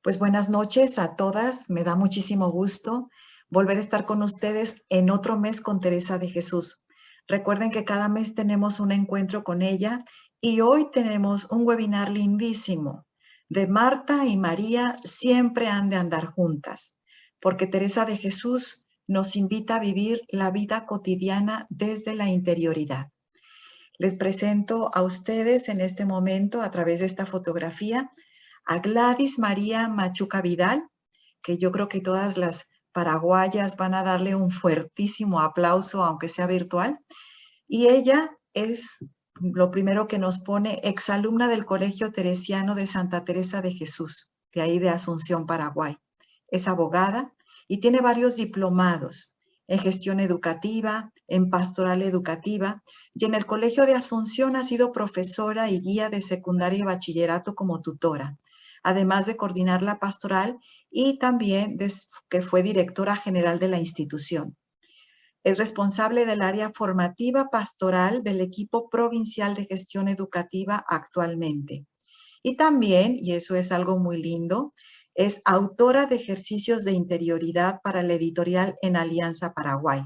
Pues buenas noches a todas. Me da muchísimo gusto volver a estar con ustedes en otro mes con Teresa de Jesús. Recuerden que cada mes tenemos un encuentro con ella y hoy tenemos un webinar lindísimo de Marta y María siempre han de andar juntas, porque Teresa de Jesús nos invita a vivir la vida cotidiana desde la interioridad. Les presento a ustedes en este momento a través de esta fotografía a Gladys María Machuca Vidal, que yo creo que todas las paraguayas van a darle un fuertísimo aplauso, aunque sea virtual. Y ella es lo primero que nos pone, exalumna del Colegio Teresiano de Santa Teresa de Jesús, de ahí de Asunción, Paraguay. Es abogada y tiene varios diplomados en gestión educativa, en pastoral educativa, y en el Colegio de Asunción ha sido profesora y guía de secundaria y bachillerato como tutora, además de coordinar la pastoral y también que fue directora general de la institución. Es responsable del área formativa pastoral del equipo provincial de gestión educativa actualmente. Y también, y eso es algo muy lindo, es autora de ejercicios de interioridad para la editorial En Alianza Paraguay.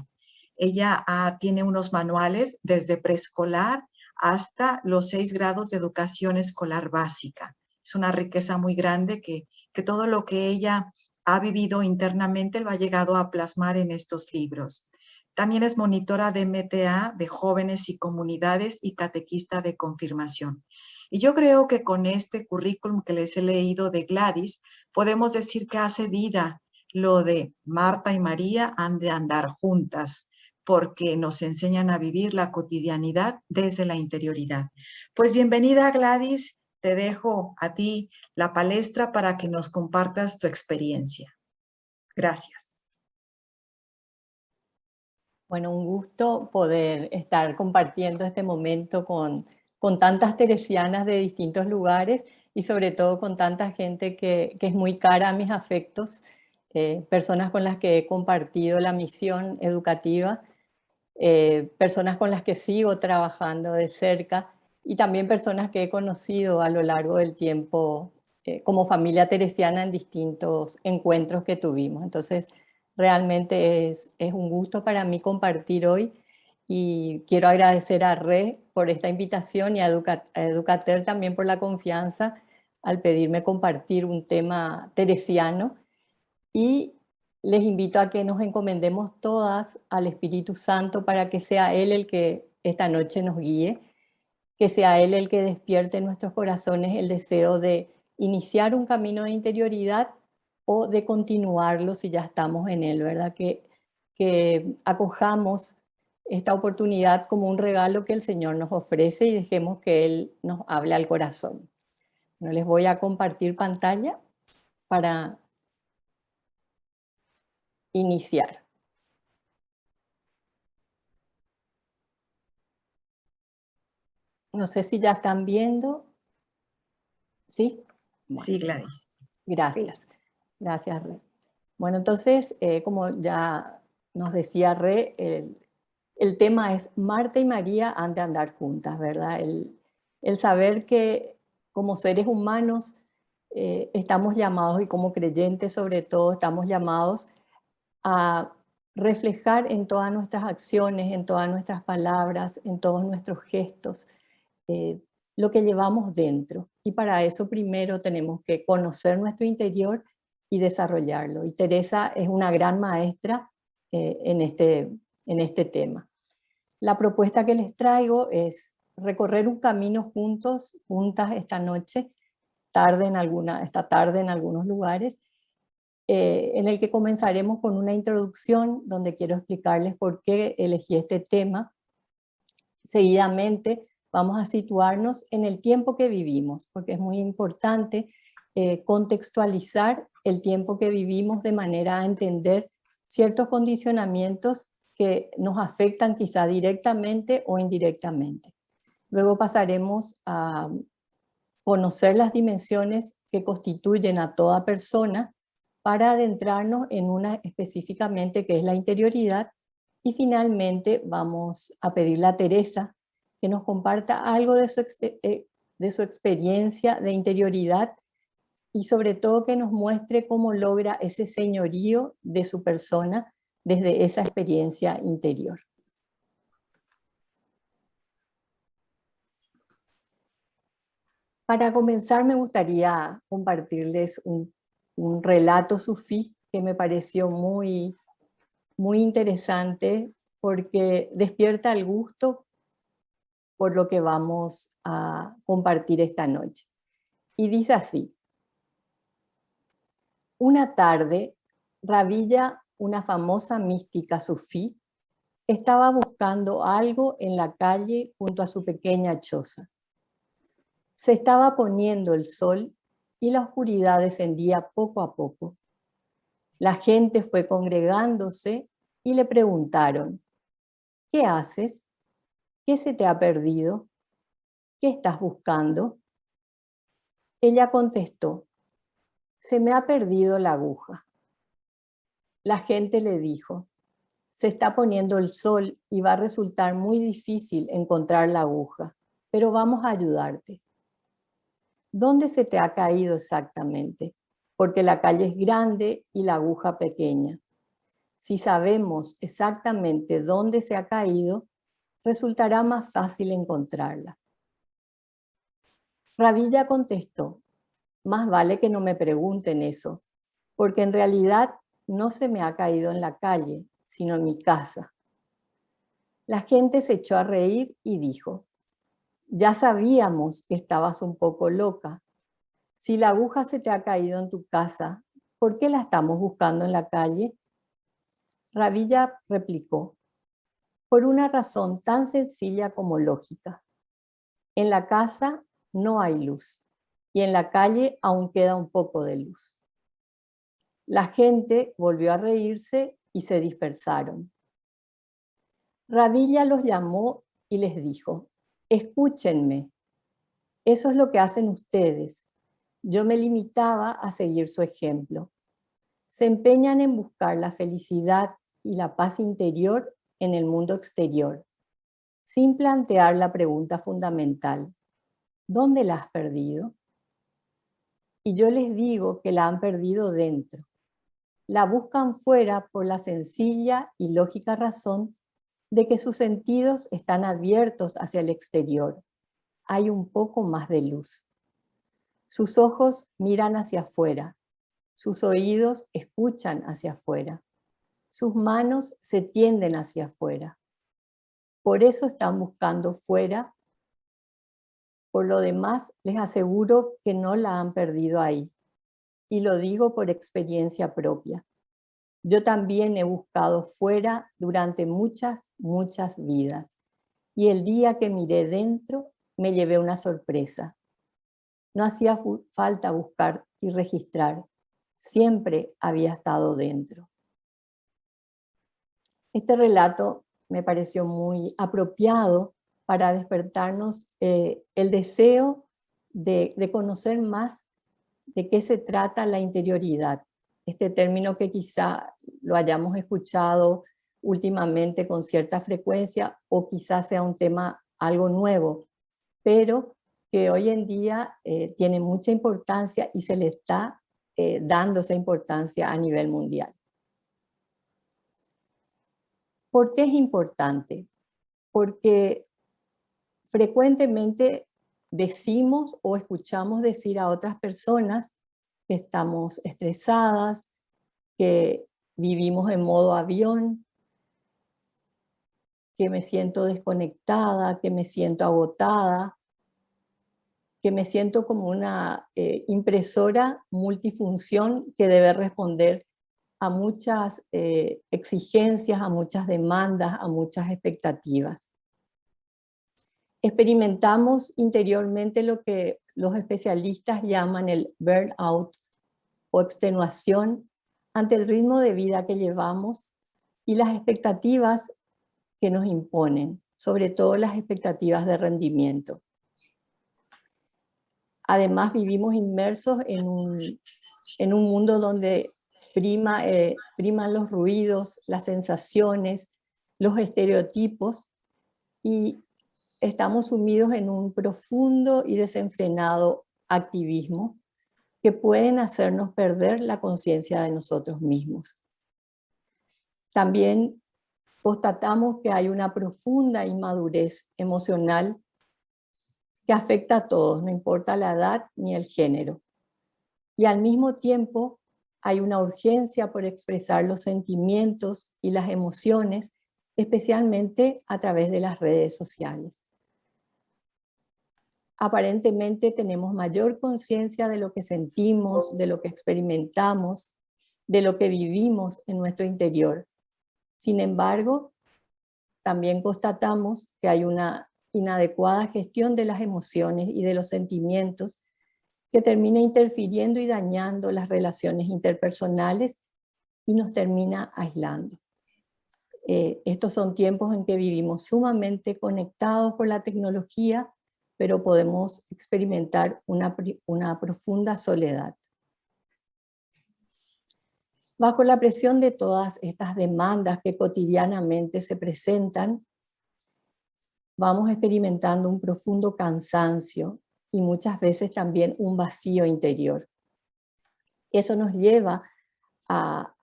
Ella tiene unos manuales desde preescolar hasta los 6 grados de educación escolar básica. Es una riqueza muy grande que todo lo que ella ha vivido internamente lo ha llegado a plasmar en estos libros. También es monitora de MTA de jóvenes y comunidades y catequista de confirmación. Y yo creo que con este currículum que les he leído de Gladys, podemos decir que hace vida lo de Marta y María han de andar juntas, porque nos enseñan a vivir la cotidianidad desde la interioridad. Pues bienvenida, Gladys. Te dejo a ti la palestra para que nos compartas tu experiencia. Gracias. Bueno, un gusto poder estar compartiendo este momento con tantas teresianas de distintos lugares y sobre todo con tanta gente que es muy cara a mis afectos, personas con las que he compartido la misión educativa, personas con las que sigo trabajando de cerca y también personas que he conocido a lo largo del tiempo como familia teresiana en distintos encuentros que tuvimos. Entonces, realmente es un gusto para mí compartir hoy y quiero agradecer a Re por esta invitación y a Educater también por la confianza al pedirme compartir un tema teresiano y les invito a que nos encomendemos todas al Espíritu Santo para que sea Él el que esta noche nos guíe, que sea Él el que despierte en nuestros corazones el deseo de iniciar un camino de interioridad o de continuarlo si ya estamos en él, ¿verdad? Que acojamos esta oportunidad como un regalo que el Señor nos ofrece y dejemos que Él nos hable al corazón. No les voy a compartir pantalla para iniciar. No sé si ya están viendo. ¿Sí? Bueno, Sí, Gladys. gracias. Sí. Gracias, Re. Bueno, entonces, como ya nos decía Re, el tema es Marta y María han de andar juntas, ¿verdad? El saber que como seres humanos estamos llamados, y como creyentes sobre todo, estamos llamados a reflejar en todas nuestras acciones, en todas nuestras palabras, en todos nuestros gestos, eh, lo que llevamos dentro. Y para eso primero tenemos que conocer nuestro interior y desarrollarlo. Y Teresa es una gran maestra en este tema. La propuesta que les traigo es recorrer un camino juntos, juntas esta noche, esta tarde en algunos lugares, en el que comenzaremos con una introducción donde quiero explicarles por qué elegí este tema. Seguidamente vamos a situarnos en el tiempo que vivimos, porque es muy importante contextualizar el tiempo que vivimos de manera a entender ciertos condicionamientos que nos afectan quizá directamente o indirectamente. Luego pasaremos a conocer las dimensiones que constituyen a toda persona para adentrarnos en una específicamente que es la interioridad y finalmente vamos a pedirle a Teresa que nos comparta algo de su experiencia de interioridad y sobre todo que nos muestre cómo logra ese señorío de su persona desde esa experiencia interior. Para comenzar, me gustaría compartirles un relato sufí que me pareció muy interesante porque despierta el gusto por lo que vamos a compartir esta noche. Y dice así: una tarde, Rabilla, una famosa mística sufí, estaba buscando algo en la calle junto a su pequeña choza. Se estaba poniendo el sol y la oscuridad descendía poco a poco. La gente fue congregándose y le preguntaron: ¿qué haces? ¿Qué se te ha perdido? ¿Qué estás buscando? Ella contestó: se me ha perdido la aguja. La gente le dijo: se está poniendo el sol y va a resultar muy difícil encontrar la aguja, pero vamos a ayudarte. ¿Dónde se te ha caído exactamente? Porque la calle es grande y la aguja pequeña. Si sabemos exactamente dónde se ha caído, resultará más fácil encontrarla. Rabilla contestó: más vale que no me pregunten eso, porque en realidad no se me ha caído en la calle, sino en mi casa. La gente se echó a reír y dijo: ya sabíamos que estabas un poco loca. Si la aguja se te ha caído en tu casa, ¿por qué la estamos buscando en la calle? Rabilla replicó: por una razón tan sencilla como lógica. En la casa no hay luz y en la calle aún queda un poco de luz. La gente volvió a reírse y se dispersaron. Rabilla los llamó y les dijo: escúchenme, eso es lo que hacen ustedes. Yo me limitaba a seguir su ejemplo. Se empeñan en buscar la felicidad y la paz interior en el mundo exterior, sin plantear la pregunta fundamental: ¿dónde la has perdido? Y yo les digo que la han perdido dentro. La buscan fuera por la sencilla y lógica razón de que sus sentidos están abiertos hacia el exterior. Hay un poco más de luz. Sus ojos miran hacia afuera, sus oídos escuchan hacia afuera, sus manos se tienden hacia afuera. Por eso están buscando fuera. Por lo demás, les aseguro que no la han perdido ahí. Y lo digo por experiencia propia. Yo también he buscado fuera durante muchas vidas. Y el día que miré dentro, me llevé una sorpresa. No hacía falta buscar y registrar. Siempre había estado dentro. Este relato me pareció muy apropiado para despertarnos el deseo de conocer más de qué se trata la interioridad. Este término que quizá lo hayamos escuchado últimamente con cierta frecuencia o quizás sea un tema algo nuevo, pero que hoy en día tiene mucha importancia y se le está dando esa importancia a nivel mundial. ¿Por qué es importante? Porque frecuentemente decimos o escuchamos decir a otras personas que estamos estresadas, que vivimos en modo avión, que me siento desconectada, que me siento agotada, que me siento como una impresora multifunción que debe responder a muchas exigencias, a muchas demandas, a muchas expectativas. Experimentamos interiormente lo que los especialistas llaman el burnout o extenuación ante el ritmo de vida que llevamos y las expectativas que nos imponen, sobre todo las expectativas de rendimiento. Además, vivimos inmersos en un mundo donde priman los ruidos, las sensaciones, los estereotipos, y estamos sumidos en un profundo y desenfrenado activismo que pueden hacernos perder la conciencia de nosotros mismos. También constatamos que hay una profunda inmadurez emocional que afecta a todos, no importa la edad ni el género. Y al mismo tiempo hay una urgencia por expresar los sentimientos y las emociones, especialmente a través de las redes sociales. Aparentemente tenemos mayor conciencia de lo que sentimos, de lo que experimentamos, de lo que vivimos en nuestro interior. Sin embargo, también constatamos que hay una inadecuada gestión de las emociones y de los sentimientos que termina interfiriendo y dañando las relaciones interpersonales y nos termina aislando. Estos son tiempos en que vivimos sumamente conectados por la tecnología, pero podemos experimentar una profunda soledad. Bajo la presión de todas estas demandas que cotidianamente se presentan, vamos experimentando un profundo cansancio y muchas veces también un vacío interior. Eso nos lleva a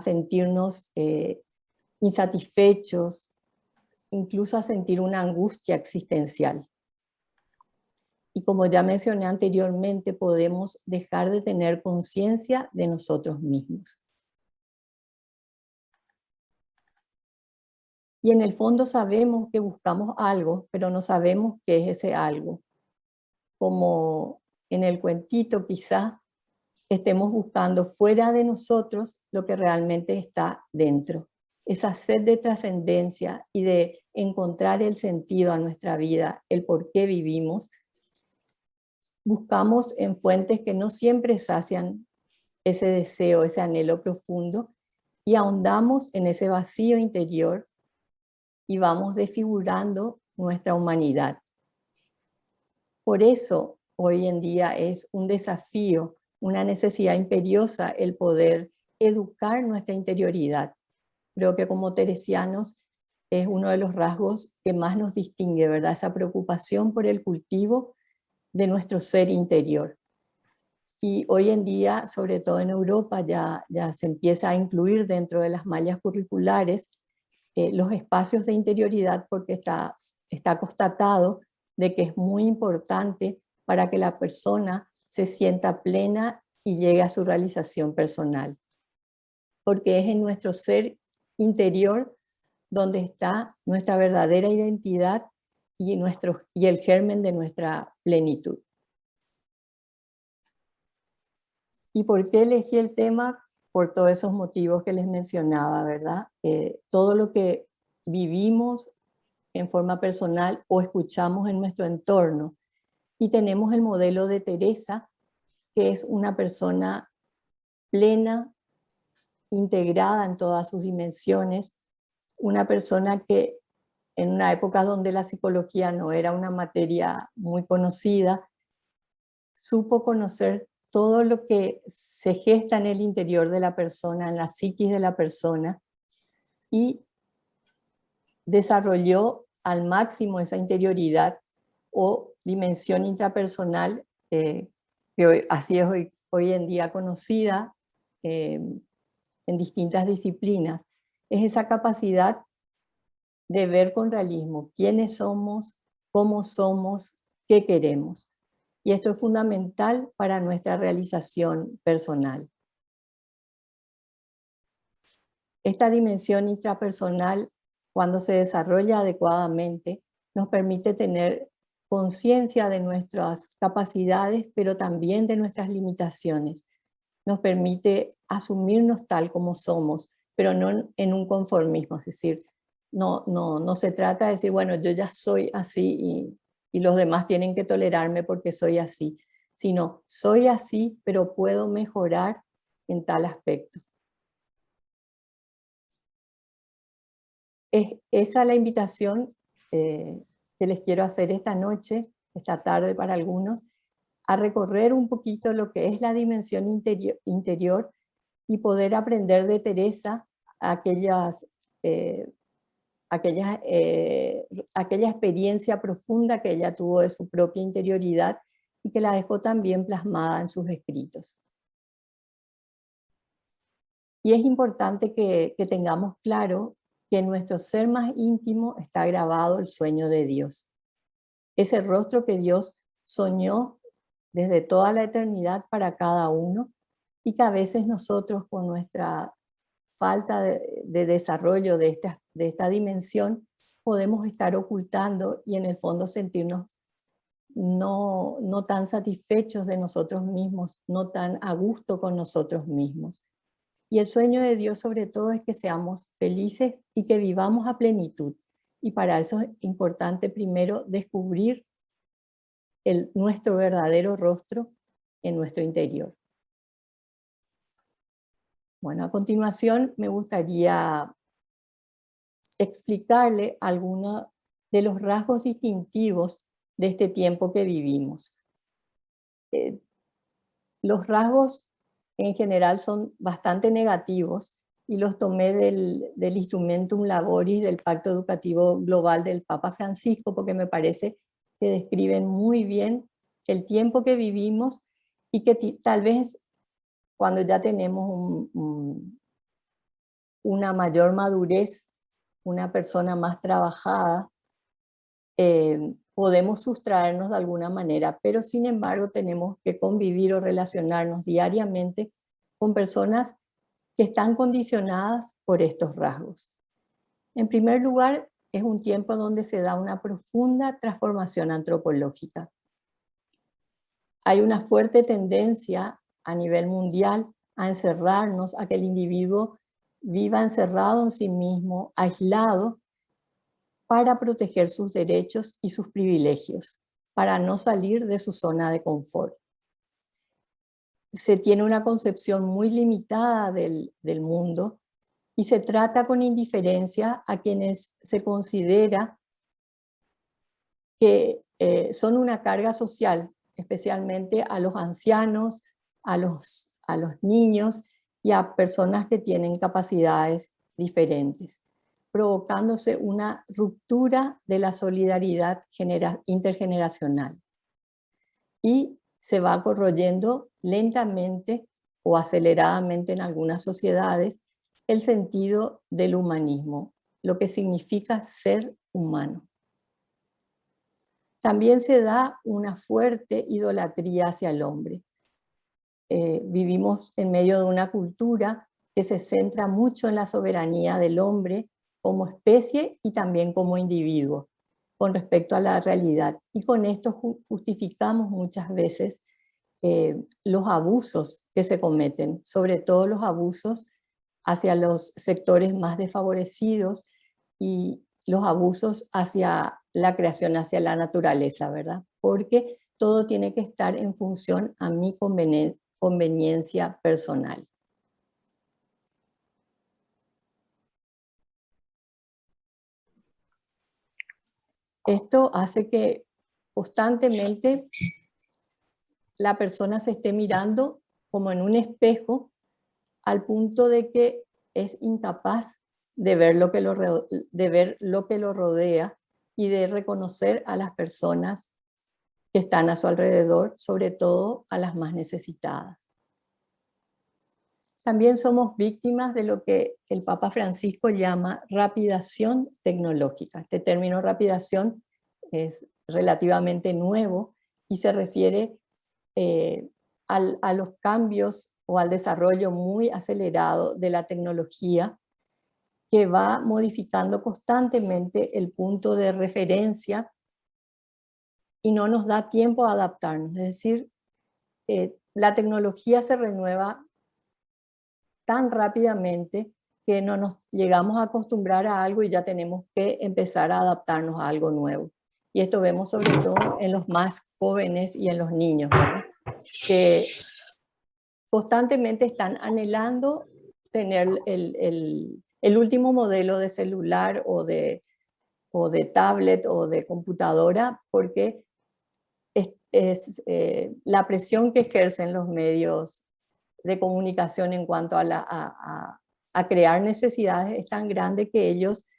sentirnos insatisfechos, incluso a sentir una angustia existencial. Y como ya mencioné anteriormente, podemos dejar de tener conciencia de nosotros mismos. Y en el fondo sabemos que buscamos algo, pero no sabemos qué es ese algo. Como en el cuentito quizá estemos buscando fuera de nosotros lo que realmente está dentro. Esa sed de trascendencia y de encontrar el sentido a nuestra vida, el por qué vivimos, buscamos en fuentes que no siempre sacian ese deseo, ese anhelo profundo, y ahondamos en ese vacío interior y vamos desfigurando nuestra humanidad. Por eso, hoy en día es un desafío, una necesidad imperiosa el poder educar nuestra interioridad. Creo que como teresianos es uno de los rasgos que más nos distingue, ¿verdad? Esa preocupación por el cultivo de nuestro ser interior. Y hoy en día, sobre todo en Europa, ya se empieza a incluir dentro de las mallas curriculares los espacios de interioridad, porque está constatado de que es muy importante para que la persona se sienta plena y llegue a su realización personal. Porque es en nuestro ser interior donde está nuestra verdadera identidad y el germen de nuestra plenitud. ¿Y por qué elegí el tema? Por todos esos motivos que les mencionaba, ¿verdad? Todo lo que vivimos en forma personal o escuchamos en nuestro entorno. Y tenemos el modelo de Teresa, que es una persona plena, integrada en todas sus dimensiones, una persona que en una época donde la psicología no era una materia muy conocida, supo conocer todo lo que se gesta en el interior de la persona, en la psiquis de la persona, y desarrolló al máximo esa interioridad o dimensión intrapersonal, que así es hoy en día conocida en distintas disciplinas. Es esa capacidad de ver con realismo quiénes somos, cómo somos, qué queremos. Y esto es fundamental para nuestra realización personal. Esta dimensión intrapersonal, cuando se desarrolla adecuadamente, nos permite tener conciencia de nuestras capacidades, pero también de nuestras limitaciones. Nos permite asumirnos tal como somos, pero no en un conformismo, es decir, no se trata de decir, bueno, yo ya soy así y los demás tienen que tolerarme porque soy así, sino soy así, pero puedo mejorar en tal aspecto. Es esa la invitación que les quiero hacer esta noche, esta tarde para algunos, a recorrer un poquito lo que es la dimensión interior y poder aprender de Teresa aquella experiencia profunda que ella tuvo de su propia interioridad y que la dejó también plasmada en sus escritos. Y es importante que tengamos claro que en nuestro ser más íntimo está grabado el sueño de Dios. Ese rostro que Dios soñó desde toda la eternidad para cada uno, y que a veces nosotros, con nuestra falta de desarrollo de esta dimensión, podemos estar ocultando y en el fondo sentirnos no tan satisfechos de nosotros mismos, no tan a gusto con nosotros mismos. Y el sueño de Dios sobre todo es que seamos felices y que vivamos a plenitud. Y para eso es importante primero descubrir nuestro verdadero rostro en nuestro interior. Bueno, a continuación me gustaría explicarle algunos de los rasgos distintivos de este tiempo que vivimos. Los rasgos en general son bastante negativos y los tomé del Instrumentum Laboris del Pacto Educativo Global del Papa Francisco, porque me parece que describen muy bien el tiempo que vivimos y que tal vez cuando ya tenemos una mayor madurez, una persona más trabajada, podemos sustraernos de alguna manera, pero sin embargo tenemos que convivir o relacionarnos diariamente con personas que están condicionadas por estos rasgos. En primer lugar, es un tiempo donde se da una profunda transformación antropológica. Hay una fuerte tendencia a nivel mundial a encerrarnos, a que el individuo viva encerrado en sí mismo, aislado, para proteger sus derechos y sus privilegios, para no salir de su zona de confort. Se tiene una concepción muy limitada del mundo y se trata con indiferencia a quienes se considera que son una carga social, especialmente a los ancianos, a los niños y a personas que tienen capacidades diferentes, provocándose una ruptura de la solidaridad intergeneracional. Y se va corroyendo lentamente o aceleradamente en algunas sociedades el sentido del humanismo, lo que significa ser humano. También se da una fuerte idolatría hacia el hombre. Vivimos en medio de una cultura que se centra mucho en la soberanía del hombre como especie y también como individuo con respecto a la realidad. Y con esto justificamos muchas veces los abusos que se cometen, sobre todo los abusos hacia los sectores más desfavorecidos y los abusos hacia la creación, hacia la naturaleza, ¿verdad? Porque todo tiene que estar en función a mi conveniencia personal. Esto hace que constantemente la persona se esté mirando como en un espejo, al punto de que es incapaz de ver lo que lo rodea y de reconocer a las personas que están a su alrededor, sobre todo a las más necesitadas. También somos víctimas de lo que el Papa Francisco llama rapidación tecnológica. Este término rapidación es relativamente nuevo y se refiere a los cambios o al desarrollo muy acelerado de la tecnología, que va modificando constantemente el punto de referencia y no nos da tiempo a adaptarnos. Es decir, la tecnología se renueva tan rápidamente que no nos llegamos a acostumbrar a algo y ya tenemos que empezar a adaptarnos a algo nuevo. Y esto vemos sobre todo en los más jóvenes y en los niños, ¿verdad? Que constantemente están anhelando tener el último modelo de celular o de tablet o de computadora, porque la presión que ejercen los medios de comunicación en cuanto a crear necesidades es tan grande que ellos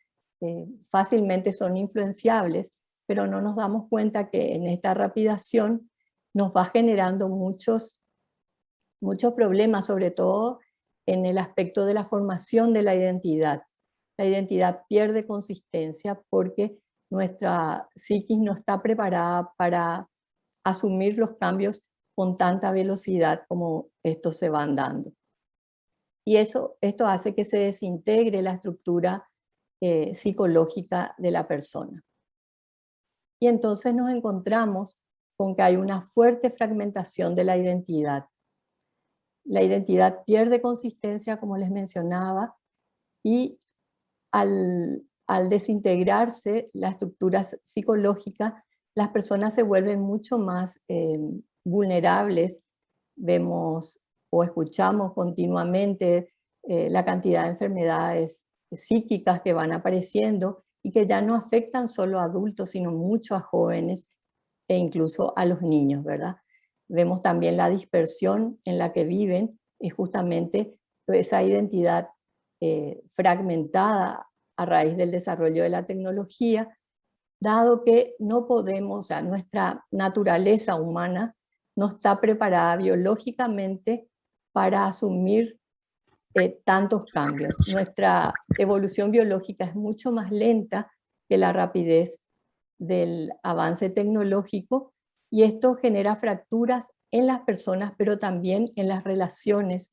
fácilmente son influenciables, pero no nos damos cuenta que en esta rapidación nos va generando muchos problemas, sobre todo en el aspecto de la formación de la identidad. La identidad pierde consistencia porque nuestra psiquis no está preparada para asumir los cambios con tanta velocidad como estos se van dando. Y esto hace que se desintegre la estructura psicológica de la persona. Y entonces nos encontramos con que hay una fuerte fragmentación de la identidad. La identidad pierde consistencia, como les mencionaba, y al desintegrarse la estructura psicológica, las personas se vuelven mucho más vulnerables. Vemos o escuchamos continuamente la cantidad de enfermedades psíquicas que van apareciendo y que ya no afectan solo a adultos, sino mucho a jóvenes e incluso a los niños, ¿verdad? Vemos también la dispersión en la que viven, y justamente esa identidad fragmentada a raíz del desarrollo de la tecnología, dado que no podemos, o sea, nuestra naturaleza humana no está preparada biológicamente para asumir tantos cambios. Nuestra evolución biológica es mucho más lenta que la rapidez del avance tecnológico, y esto genera fracturas en las personas, pero también en las relaciones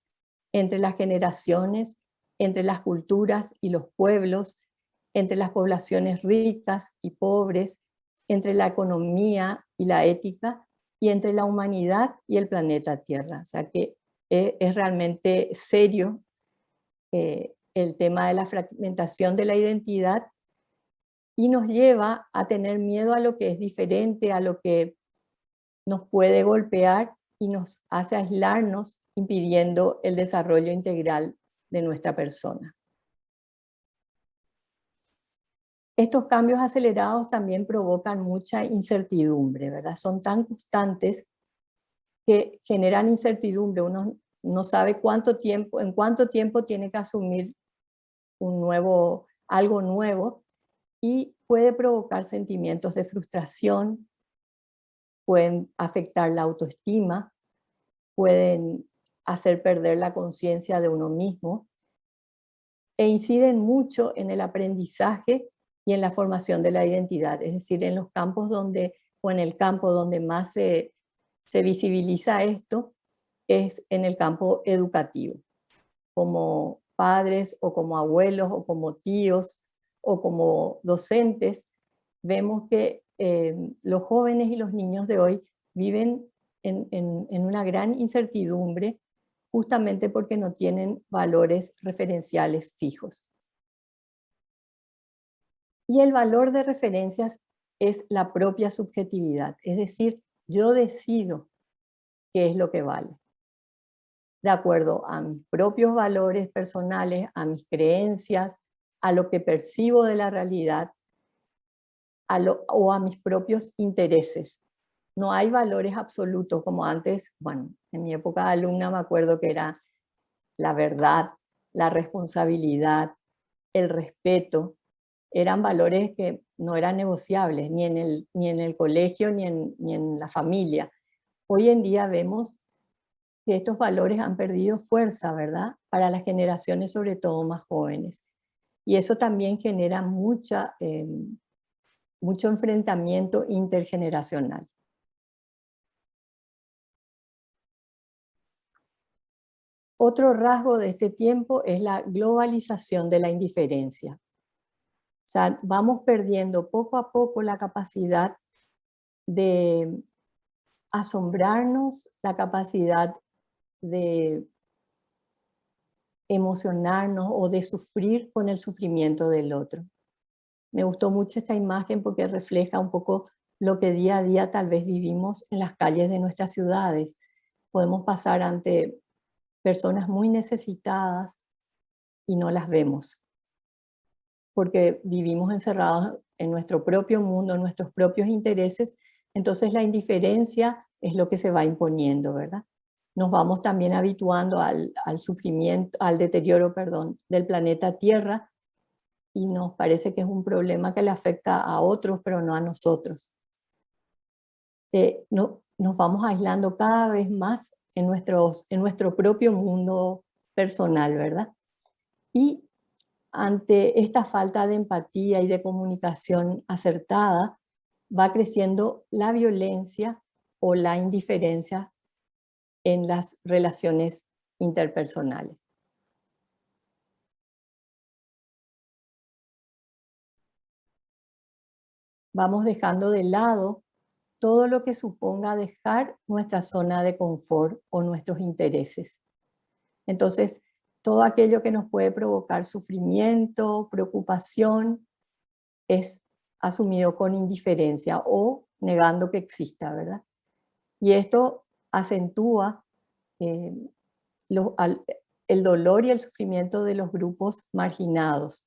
entre las generaciones, entre las culturas y los pueblos, entre las poblaciones ricas y pobres, entre la economía y la ética, y entre la humanidad y el planeta Tierra. O sea que es realmente serio el tema de la fragmentación de la identidad, y nos lleva a tener miedo a lo que es diferente, a lo que nos puede golpear y nos hace aislarnos, impidiendo el desarrollo integral de nuestra persona. Estos cambios acelerados también provocan mucha incertidumbre, ¿verdad? Son tan constantes que generan incertidumbre. Uno no sabe en cuánto tiempo tiene que asumir algo nuevo, y puede provocar sentimientos de frustración, pueden afectar la autoestima, pueden hacer perder la conciencia de uno mismo, e inciden mucho en el aprendizaje y en la formación de la identidad, es decir, en los campos o en el campo donde más se visibiliza esto es en el campo educativo, como padres o como abuelos o como tíos o como docentes. Vemos que los jóvenes y los niños de hoy viven en una gran incertidumbre, justamente porque no tienen valores referenciales fijos. Y el valor de referencias es la propia subjetividad, es decir, yo decido qué es lo que vale, de acuerdo a mis propios valores personales, a mis creencias, a lo que percibo de la realidad, o a mis propios intereses. No hay valores absolutos como antes. Bueno, en mi época de alumna me acuerdo que era la verdad, la responsabilidad, el respeto. Eran valores que no eran negociables, ni en el colegio, ni en la familia. Hoy en día vemos que estos valores han perdido fuerza, ¿verdad? Para las generaciones, sobre todo más jóvenes. Y eso también genera mucho enfrentamiento intergeneracional. Otro rasgo de este tiempo es la globalización de la indiferencia. O sea, vamos perdiendo poco a poco la capacidad de asombrarnos, la capacidad de emocionarnos o de sufrir con el sufrimiento del otro. Me gustó mucho esta imagen porque refleja un poco lo que día a día tal vez vivimos en las calles de nuestras ciudades. Podemos pasar ante personas muy necesitadas y no las vemos, porque vivimos encerrados en nuestro propio mundo, en nuestros propios intereses. Entonces la indiferencia es lo que se va imponiendo, ¿verdad? Nos vamos también habituando al sufrimiento, al deterioro, perdón, del planeta Tierra, y nos parece que es un problema que le afecta a otros, pero no a nosotros. nos vamos aislando cada vez más en nuestro propio mundo personal, ¿verdad? Y ante esta falta de empatía y de comunicación acertada, va creciendo la violencia o la indiferencia en las relaciones interpersonales. Vamos dejando de lado todo lo que suponga dejar nuestra zona de confort o nuestros intereses. Entonces, todo aquello que nos puede provocar sufrimiento, preocupación, es asumido con indiferencia o negando que exista, ¿verdad? Y esto acentúa eh, el dolor y el sufrimiento de los grupos marginados,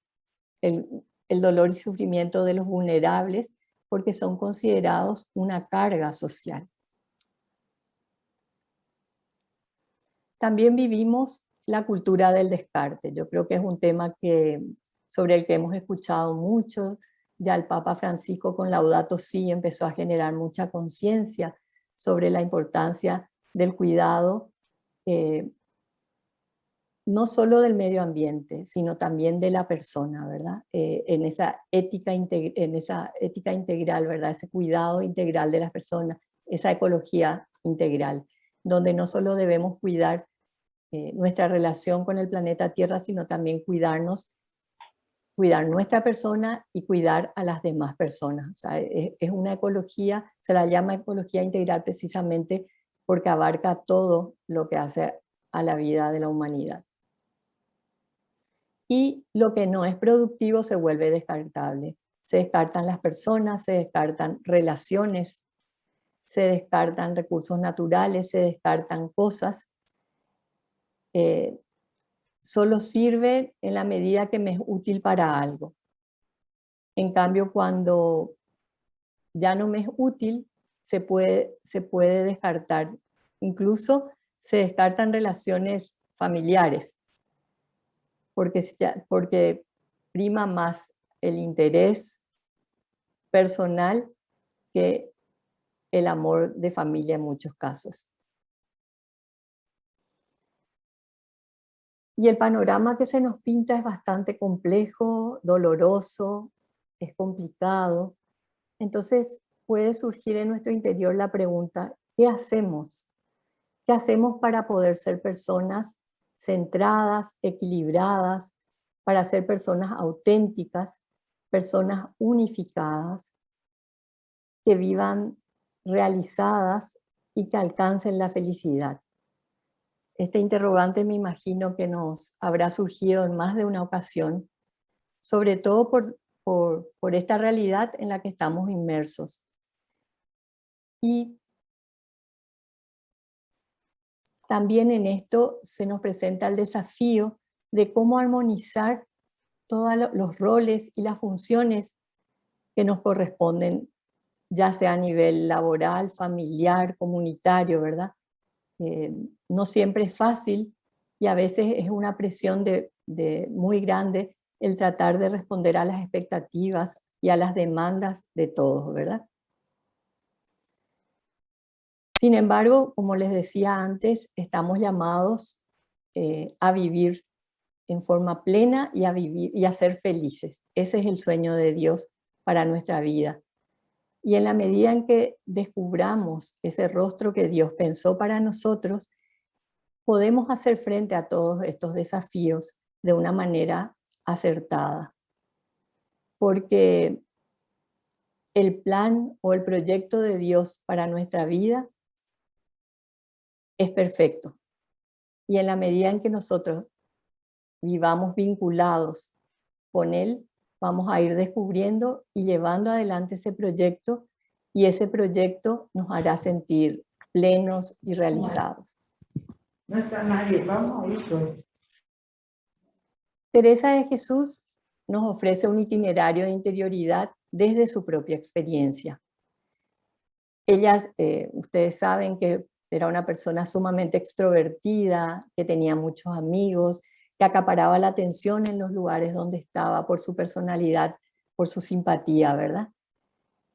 el, el dolor y sufrimiento de los vulnerables, porque son considerados una carga social. También vivimos la cultura del descarte. Yo creo que es un tema sobre el que hemos escuchado mucho. Ya el Papa Francisco con Laudato Si empezó a generar mucha conciencia sobre la importancia del cuidado, no solo del medio ambiente, sino también de la persona, ¿verdad? En esa ética integral, ¿verdad? Ese cuidado integral de las personas, esa ecología integral, donde no solo debemos cuidar nuestra relación con el planeta Tierra, sino también cuidar nuestra persona y cuidar a las demás personas. O sea, es una ecología, se la llama ecología integral precisamente porque abarca todo lo que hace a la vida de la humanidad. Y lo que no es productivo se vuelve descartable. Se descartan las personas, se descartan relaciones, se descartan recursos naturales, se descartan cosas. Solo sirve en la medida que me es útil para algo. En cambio, cuando ya no me es útil, se puede descartar. Incluso se descartan relaciones familiares, porque prima más el interés personal que el amor de familia en muchos casos. Y el panorama que se nos pinta es bastante complejo, doloroso, es complicado. Entonces puede surgir en nuestro interior la pregunta, ¿qué hacemos? ¿Qué hacemos para poder ser personas centradas, equilibradas, para ser personas auténticas, personas unificadas, que vivan realizadas y que alcancen la felicidad? Este interrogante me imagino que nos habrá surgido en más de una ocasión, sobre todo por esta realidad en la que estamos inmersos. Y también en esto se nos presenta el desafío de cómo armonizar todos los roles y las funciones que nos corresponden, ya sea a nivel laboral, familiar, comunitario, ¿verdad? No siempre es fácil y a veces es una presión muy grande el tratar de responder a las expectativas y a las demandas de todos, ¿verdad? Sin embargo, como les decía antes, estamos llamados a vivir en forma plena y a vivir y a ser felices. Ese es el sueño de Dios para nuestra vida. Y en la medida en que descubramos ese rostro que Dios pensó para nosotros, podemos hacer frente a todos estos desafíos de una manera acertada. Porque el plan o el proyecto de Dios para nuestra vida es perfecto. Y en la medida en que nosotros vivamos vinculados con Él, vamos a ir descubriendo y llevando adelante ese proyecto, y ese proyecto nos hará sentir plenos y realizados. No está nadie, vamos a ir pues. Teresa de Jesús nos ofrece un itinerario de interioridad desde su propia experiencia. Ella, ustedes saben que era una persona sumamente extrovertida, que tenía muchos amigos, que acaparaba la atención en los lugares donde estaba por su personalidad, por su simpatía, ¿verdad?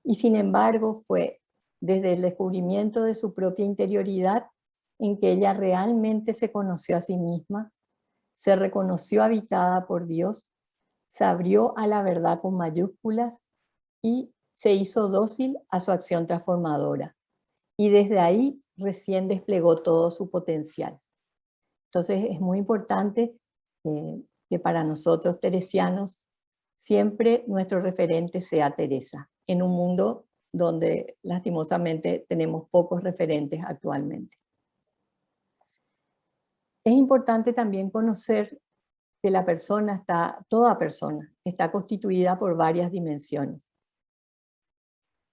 Y sin embargo fue desde el descubrimiento de su propia interioridad, en que ella realmente se conoció a sí misma, se reconoció habitada por Dios, se abrió a la verdad con mayúsculas y se hizo dócil a su acción transformadora. Y desde ahí recién desplegó todo su potencial. Entonces es muy importante que para nosotros teresianos siempre nuestro referente sea Teresa, en un mundo donde lastimosamente tenemos pocos referentes actualmente. Es importante también conocer que la persona toda persona está constituida por varias dimensiones.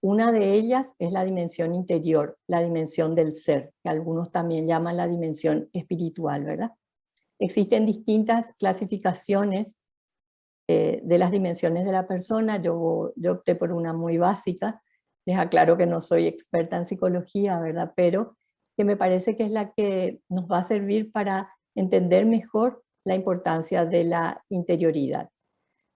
Una de ellas es la dimensión interior, la dimensión del ser, que algunos también llaman la dimensión espiritual, ¿verdad? Existen distintas clasificaciones de las dimensiones de la persona. Yo opté por una muy básica. Les aclaro que no soy experta en psicología, ¿verdad? Pero que me parece que es la que nos va a servir para entender mejor la importancia de la interioridad.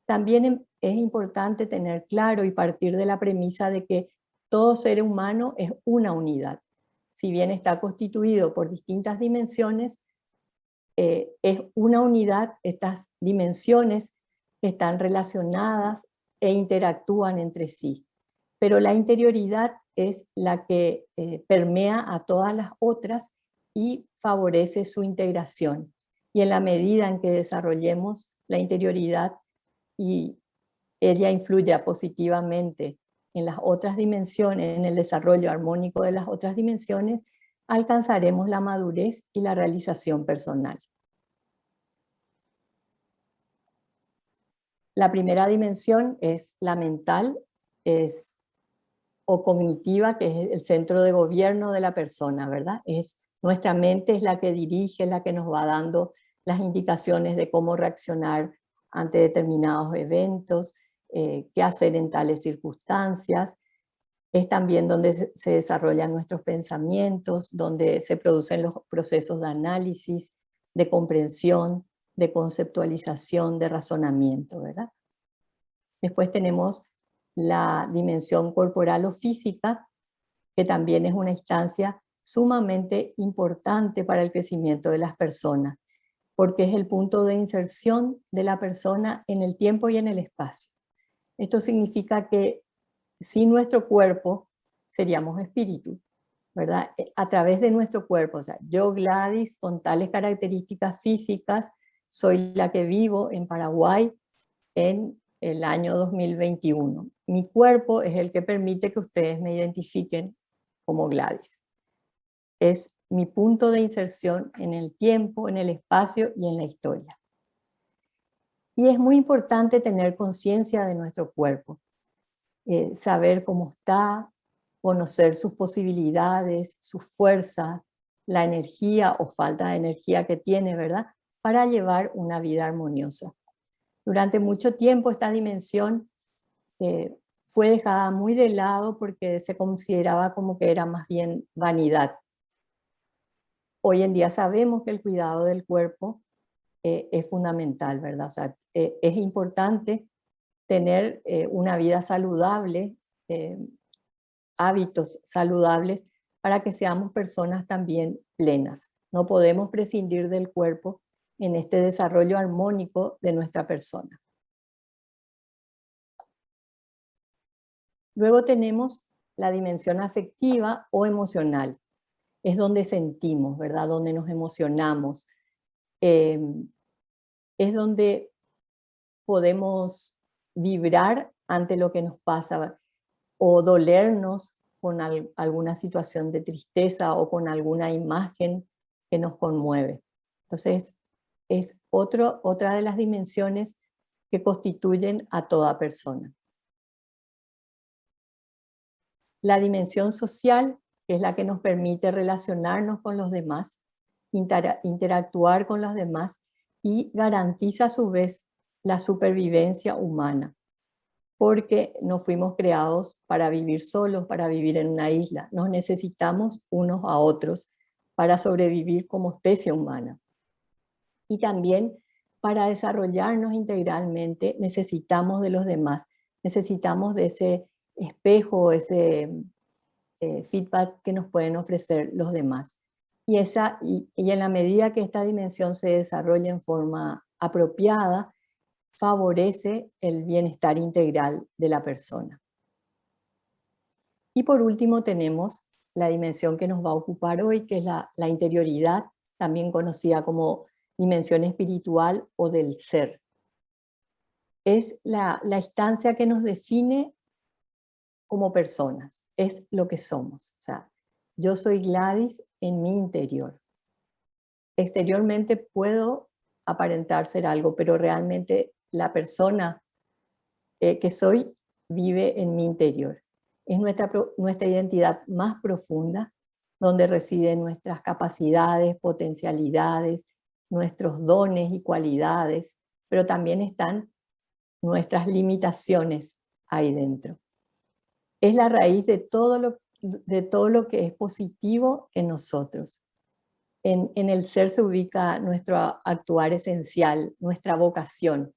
También es importante tener claro y partir de la premisa de que todo ser humano es una unidad. Si bien está constituido por distintas dimensiones, es una unidad. Estas dimensiones están relacionadas e interactúan entre sí. Pero la interioridad es la que permea a todas las otras y favorece su integración. Y en la medida en que desarrollemos la interioridad y ella influya positivamente en las otras dimensiones, en el desarrollo armónico de las otras dimensiones, alcanzaremos la madurez y la realización personal. La primera dimensión es la mental, o cognitiva, que es el centro de gobierno de la persona, ¿verdad? Nuestra mente es la que dirige, la que nos va dando las indicaciones de cómo reaccionar ante determinados eventos, qué hacer en tales circunstancias. Es también donde se desarrollan nuestros pensamientos, donde se producen los procesos de análisis, de comprensión, de conceptualización, de razonamiento, ¿verdad? Después tenemos la dimensión corporal o física, que también es una instancia sumamente importante para el crecimiento de las personas, porque es el punto de inserción de la persona en el tiempo y en el espacio. Esto significa que sin nuestro cuerpo seríamos espíritu, ¿verdad? A través de nuestro cuerpo, o sea, yo Gladys, con tales características físicas, soy la que vivo en Paraguay en el año 2021. Mi cuerpo es el que permite que ustedes me identifiquen como Gladys. Es mi punto de inserción en el tiempo, en el espacio y en la historia. Y es muy importante tener conciencia de nuestro cuerpo, saber cómo está, conocer sus posibilidades, sus fuerzas, la energía o falta de energía que tiene, ¿verdad? Para llevar una vida armoniosa. Durante mucho tiempo esta dimensión fue dejada muy de lado porque se consideraba como que era más bien vanidad. Hoy en día sabemos que el cuidado del cuerpo es fundamental, ¿verdad? O sea, es importante tener una vida saludable, hábitos saludables, para que seamos personas también plenas. No podemos prescindir del cuerpo en este desarrollo armónico de nuestra persona. Luego tenemos la dimensión afectiva o emocional. Es donde sentimos, ¿verdad? Donde nos emocionamos. Es donde podemos vibrar ante lo que nos pasa o dolernos con alguna situación de tristeza o con alguna imagen que nos conmueve. Entonces, es otra de las dimensiones que constituyen a toda persona. La dimensión social, que es la que nos permite relacionarnos con los demás, interactuar con los demás y garantiza a su vez la supervivencia humana, porque no fuimos creados para vivir solos, para vivir en una isla. Nos necesitamos unos a otros para sobrevivir como especie humana. Y también para desarrollarnos integralmente necesitamos de los demás, necesitamos de ese espejo, ese feedback que nos pueden ofrecer los demás. Y en la medida que esta dimensión se desarrolla en forma apropiada, favorece el bienestar integral de la persona. Y por último tenemos la dimensión que nos va a ocupar hoy, que es la interioridad, también conocida como dimensión espiritual o del ser. Es la instancia que nos define como personas, es lo que somos. O sea, yo soy Gladys en mi interior. Exteriormente puedo aparentar ser algo, pero realmente la persona que soy vive en mi interior. Es nuestra identidad más profunda, donde residen nuestras capacidades, potencialidades, nuestros dones y cualidades, pero también están nuestras limitaciones ahí dentro. Es la raíz de todo lo que es positivo en nosotros. En el ser se ubica nuestro actuar esencial, nuestra vocación,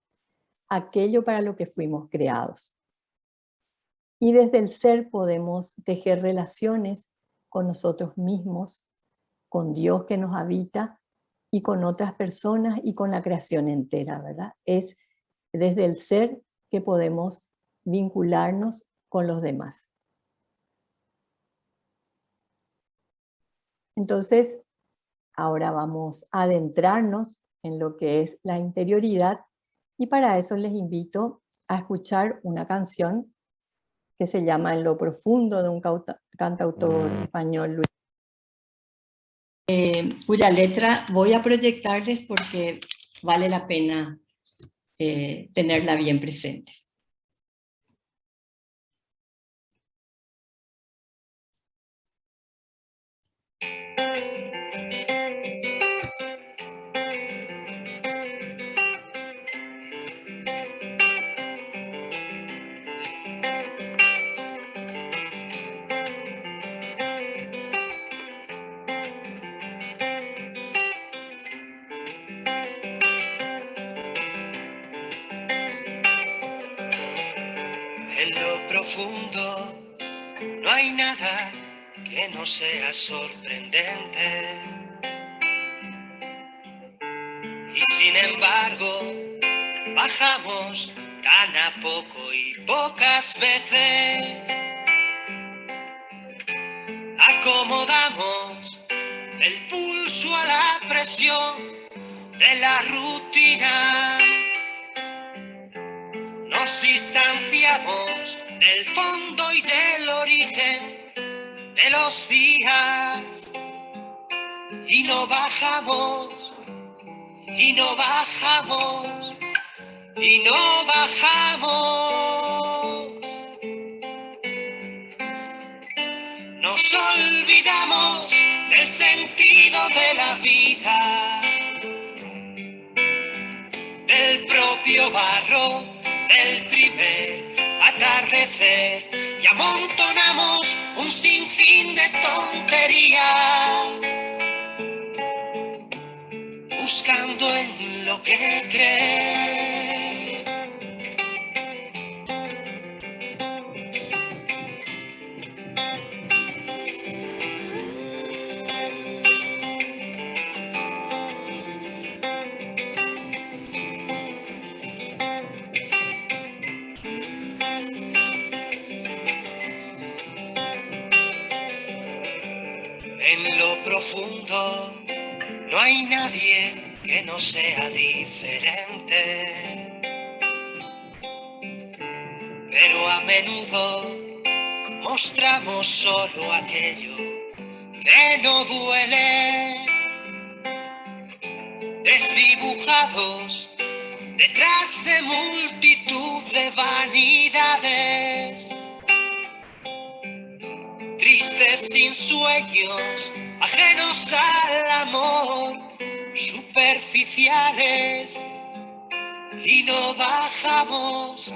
aquello para lo que fuimos creados. Y desde el ser podemos tejer relaciones con nosotros mismos, con Dios que nos habita y con otras personas y con la creación entera, ¿verdad? Es desde el ser que podemos vincularnos con los demás. Entonces, ahora vamos a adentrarnos en lo que es la interioridad y para eso les invito a escuchar una canción que se llama En lo profundo, de un cantautor español, cuya letra voy a proyectarles porque vale la pena tenerla bien presente. En lo profundo no hay nada que no sea sorprendente. Y sin embargo, bajamos tan a poco y pocas veces. Acomodamos el pulso a la presión de la rutina. Nos distanciamos del fondo y del origen de los días y no bajamos, y no bajamos, y no bajamos. Nos olvidamos del sentido de la vida, del propio barro, del primer atardecer, y amontonamos un sinfín de tonterías, buscando en lo que creer. En lo profundo no hay nadie que no sea diferente, pero a menudo mostramos solo aquello que no duele, desdibujados detrás de multitud de vanidades, tristes sin sueños, ajenos al amor, superficiales, y no bajamos,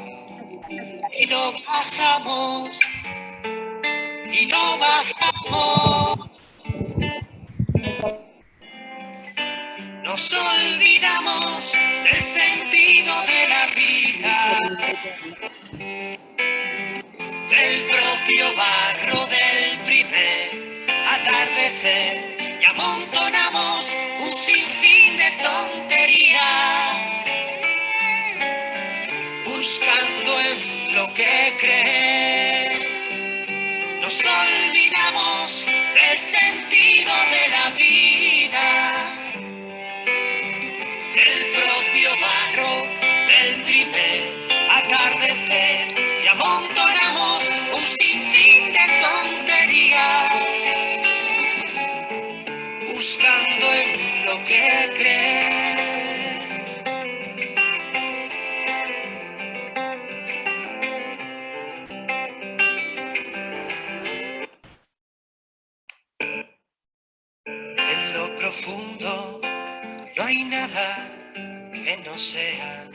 y no bajamos, y no bajamos. Nos olvidamos del sentido de la vida, del propio barro del primer amontonamos un sinfín de tonterías, buscando en lo que creer. Nos olvidamos del sentido de la vida, del propio barro, del primer atardecer, y amontonamos un sinfín de tonterías, buscando en lo que creer. En lo profundo no hay nada que no sea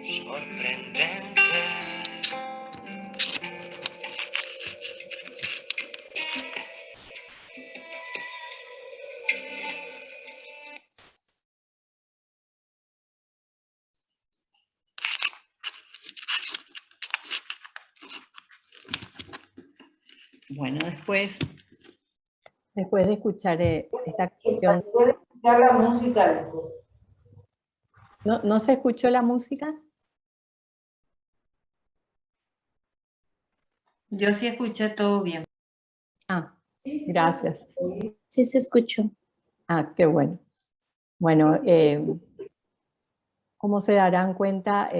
sorprendente. Bueno, después de escuchar esta canción, ¿Puedes escuchar la música después? ¿no se escuchó la música? Yo sí escuché todo bien. Ah, gracias. Sí se escuchó. Ah, qué bueno. Bueno, como se darán cuenta,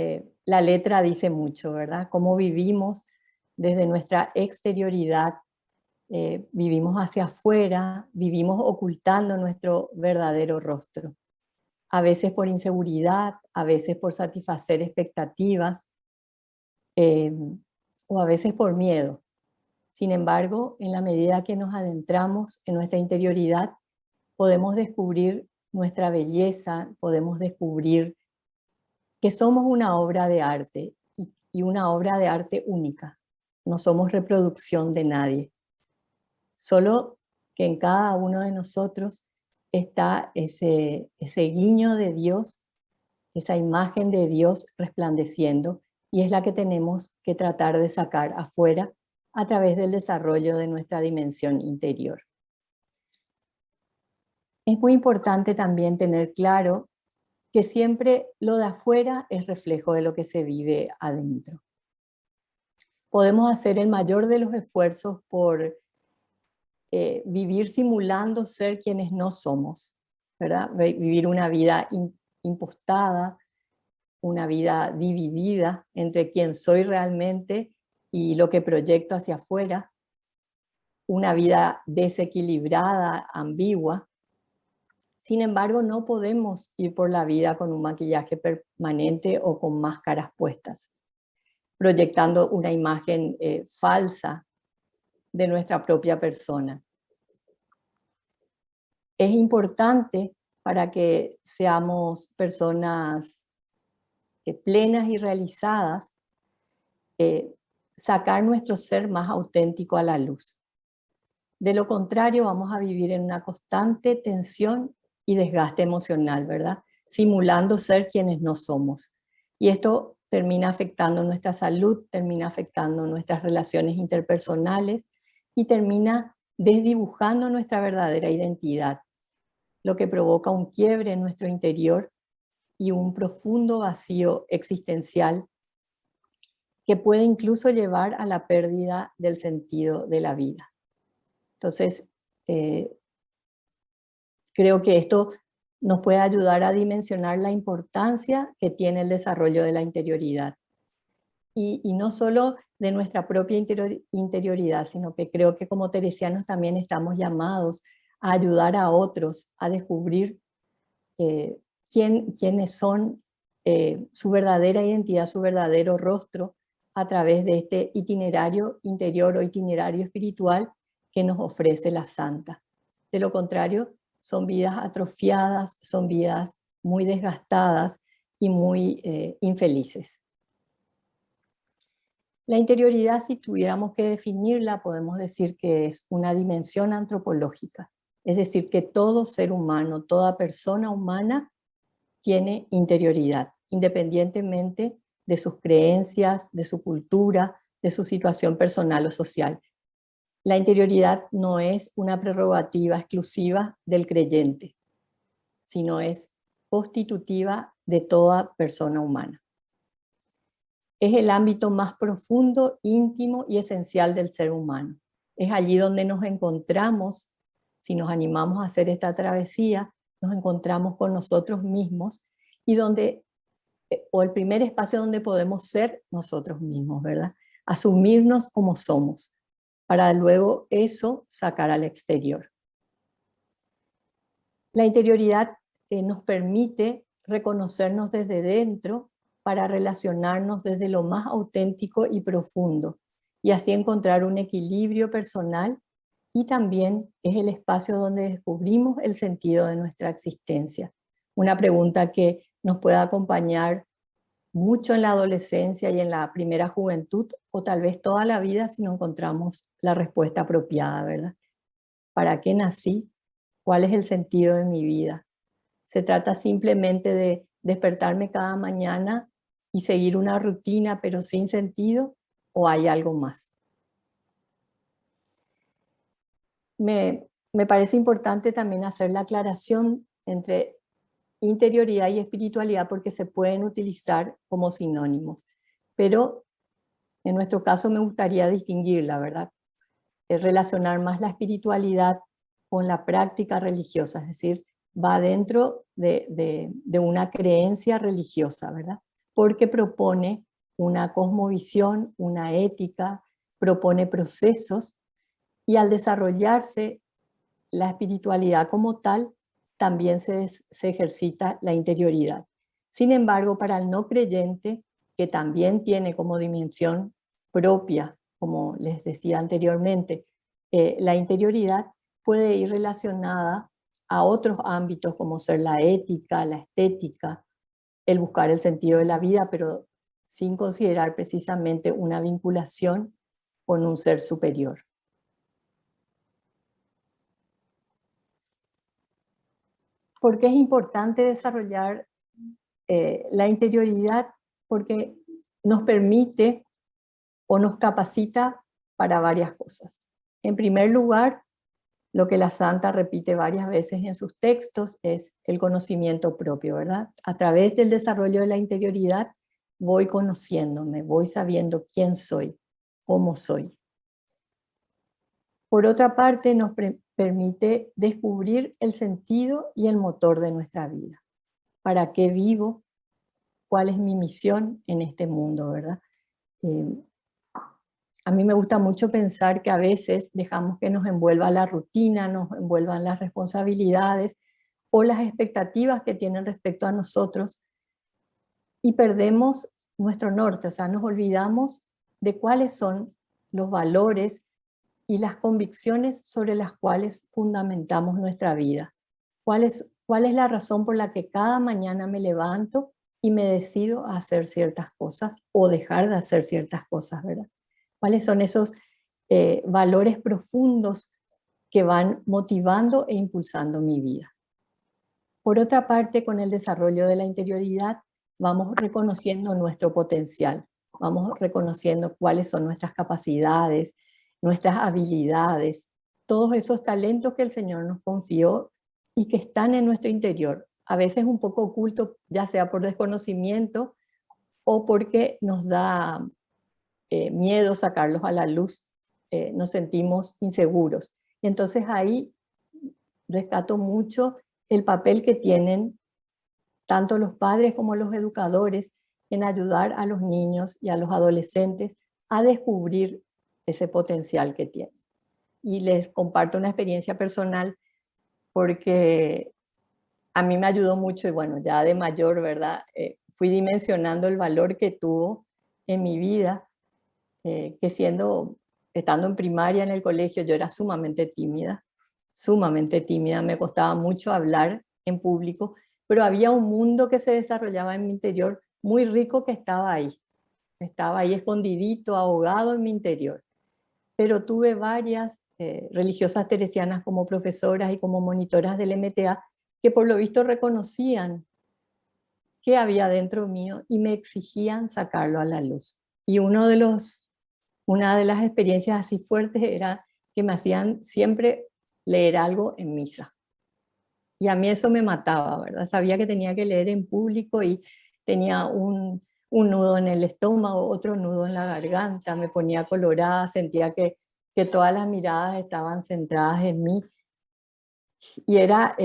la letra dice mucho, ¿verdad? Cómo vivimos desde nuestra exterioridad, vivimos hacia afuera, vivimos ocultando nuestro verdadero rostro. A veces por inseguridad, a veces por satisfacer expectativas, o a veces por miedo. Sin embargo, en la medida que nos adentramos en nuestra interioridad, podemos descubrir nuestra belleza, podemos descubrir que somos una obra de arte y una obra de arte única. No somos reproducción de nadie. Solo que en cada uno de nosotros está ese guiño de Dios, esa imagen de Dios resplandeciendo, y es la que tenemos que tratar de sacar afuera a través del desarrollo de nuestra dimensión interior. Es muy importante también tener claro que siempre lo de afuera es reflejo de lo que se vive adentro. Podemos hacer el mayor de los esfuerzos por vivir simulando ser quienes no somos, ¿verdad? Vivir una vida impostada, una vida dividida entre quién soy realmente y lo que proyecto hacia afuera, una vida desequilibrada, ambigua. Sin embargo, no podemos ir por la vida con un maquillaje permanente o con máscaras puestas, proyectando una imagen falsa de nuestra propia persona. Es importante para que seamos personas plenas y realizadas, sacar nuestro ser más auténtico a la luz. De lo contrario, vamos a vivir en una constante tensión y desgaste emocional, ¿verdad? Simulando ser quienes no somos. Y esto termina afectando nuestra salud, termina afectando nuestras relaciones interpersonales y termina desdibujando nuestra verdadera identidad, lo que provoca un quiebre en nuestro interior y un profundo vacío existencial que puede incluso llevar a la pérdida del sentido de la vida. Entonces, creo que esto nos puede ayudar a dimensionar la importancia que tiene el desarrollo de la interioridad. Y no solo de nuestra propia interioridad, sino que creo que como teresianos también estamos llamados a ayudar a otros a descubrir quiénes son, su verdadera identidad, su verdadero rostro, a través de este itinerario interior o itinerario espiritual que nos ofrece la santa. De lo contrario, son vidas atrofiadas, son vidas muy desgastadas y muy infelices. La interioridad, si tuviéramos que definirla, podemos decir que es una dimensión antropológica. Es decir, que todo ser humano, toda persona humana tiene interioridad, independientemente de sus creencias, de su cultura, de su situación personal o social. La interioridad no es una prerrogativa exclusiva del creyente, sino es constitutiva de toda persona humana. Es el ámbito más profundo, íntimo y esencial del ser humano. Es allí donde nos encontramos, si nos animamos a hacer esta travesía, nos encontramos con nosotros mismos y donde, o el primer espacio donde podemos ser nosotros mismos, ¿verdad? Asumirnos como somos, para luego eso sacar al exterior. La interioridad nos permite reconocernos desde dentro para relacionarnos desde lo más auténtico y profundo, y así encontrar un equilibrio personal, y también es el espacio donde descubrimos el sentido de nuestra existencia. Una pregunta que nos puede acompañar mucho en la adolescencia y en la primera juventud, o tal vez toda la vida si no encontramos la respuesta apropiada, ¿verdad? ¿Para qué nací? ¿Cuál es el sentido de mi vida? ¿Se trata simplemente de despertarme cada mañana y seguir una rutina pero sin sentido, o hay algo más? Me parece importante también hacer la aclaración entre interioridad y espiritualidad porque se pueden utilizar como sinónimos, pero en nuestro caso me gustaría distinguirla, ¿verdad? Es relacionar más la espiritualidad con la práctica religiosa, es decir, va dentro de una creencia religiosa, ¿verdad? Porque propone una cosmovisión, una ética, propone procesos, y al desarrollarse la espiritualidad como tal, también se ejercita la interioridad. Sin embargo, para el no creyente, que también tiene como dimensión propia, como les decía anteriormente, la interioridad puede ir relacionada a otros ámbitos como ser la ética, la estética, el buscar el sentido de la vida, pero sin considerar precisamente una vinculación con un ser superior. ¿Por qué es importante desarrollar la interioridad? Porque nos permite o nos capacita para varias cosas. En primer lugar, lo que la santa repite varias veces en sus textos es el conocimiento propio, ¿verdad? A través del desarrollo de la interioridad voy conociéndome, voy sabiendo quién soy, cómo soy. Por otra parte, nos permite descubrir el sentido y el motor de nuestra vida. ¿Para qué vivo? ¿Cuál es mi misión en este mundo, verdad? A mí me gusta mucho pensar que a veces dejamos que nos envuelva la rutina, nos envuelvan las responsabilidades o las expectativas que tienen respecto a nosotros y perdemos nuestro norte, o sea, nos olvidamos de cuáles son los valores y las convicciones sobre las cuales fundamentamos nuestra vida. ¿Cuál es la razón por la que cada mañana me levanto y me decido a hacer ciertas cosas o dejar de hacer ciertas cosas, ¿verdad? ¿Cuáles son esos valores profundos que van motivando e impulsando mi vida? Por otra parte, con el desarrollo de la interioridad, vamos reconociendo nuestro potencial, vamos reconociendo cuáles son nuestras capacidades, nuestras habilidades, todos esos talentos que el Señor nos confió y que están en nuestro interior, a veces un poco ocultos, ya sea por desconocimiento o porque nos da miedo sacarlos a la luz, nos sentimos inseguros. Y entonces ahí rescato mucho el papel que tienen tanto los padres como los educadores en ayudar a los niños y a los adolescentes a descubrir ese potencial que tienen. Y les comparto una experiencia personal porque a mí me ayudó mucho y bueno, ya de mayor, ¿verdad? Fui dimensionando el valor que tuvo en mi vida, que estando en primaria en el colegio, yo era sumamente tímida, me costaba mucho hablar en público, pero había un mundo que se desarrollaba en mi interior muy rico que estaba ahí escondidito, ahogado en mi interior. Pero tuve varias religiosas teresianas como profesoras y como monitoras del MTA que por lo visto reconocían qué había dentro mío y me exigían sacarlo a la luz. Y una de las experiencias así fuertes era que me hacían siempre leer algo en misa. Y a mí eso me mataba, ¿verdad? Sabía que tenía que leer en público y tenía un nudo en el estómago, otro nudo en la garganta, me ponía colorada, sentía que todas las miradas estaban centradas en mí. Y era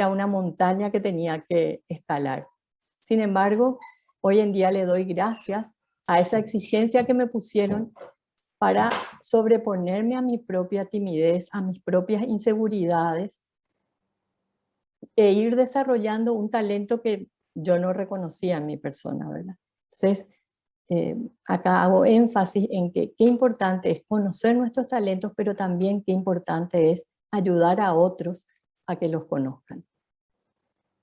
una montaña que tenía que escalar. Sin embargo, hoy en día le doy gracias a esa exigencia que me pusieron para sobreponerme a mi propia timidez, a mis propias inseguridades, e ir desarrollando un talento que yo no reconocía en mi persona, ¿verdad? Entonces, acá hago énfasis en que qué importante es conocer nuestros talentos, pero también qué importante es ayudar a otros a que los conozcan.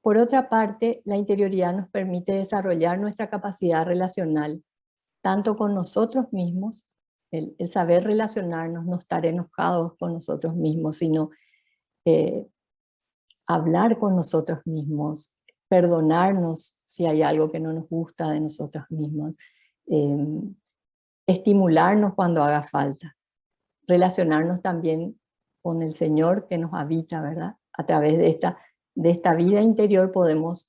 Por otra parte, la interioridad nos permite desarrollar nuestra capacidad relacional, tanto con nosotros mismos, el saber relacionarnos, no estar enojados con nosotros mismos, sino hablar con nosotros mismos, perdonarnos si hay algo que no nos gusta de nosotros mismos, estimularnos cuando haga falta, relacionarnos también con el Señor que nos habita, ¿verdad? A través de esta vida interior podemos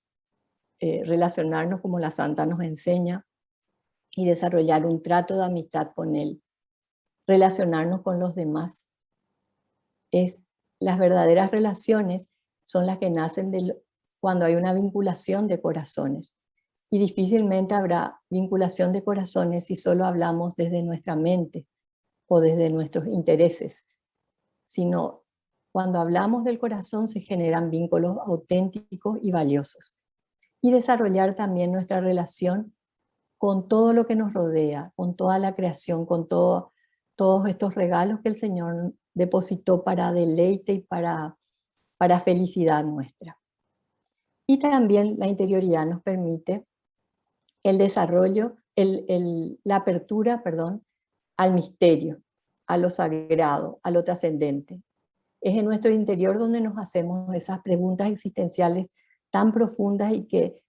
relacionarnos como la Santa nos enseña y desarrollar un trato de amistad con Él, relacionarnos con los demás. Las verdaderas relaciones son las que nacen cuando hay una vinculación de corazones. Y difícilmente habrá vinculación de corazones si solo hablamos desde nuestra mente o desde nuestros intereses, sino cuando hablamos del corazón se generan vínculos auténticos y valiosos. Y desarrollar también nuestra relación con todo lo que nos rodea, con toda la creación, con todos estos regalos que el Señor depositó para deleite y para felicidad nuestra. Y también la interioridad nos permite el desarrollo, la apertura, al misterio, a lo sagrado, a lo trascendente. Es en nuestro interior donde nos hacemos esas preguntas existenciales tan profundas y que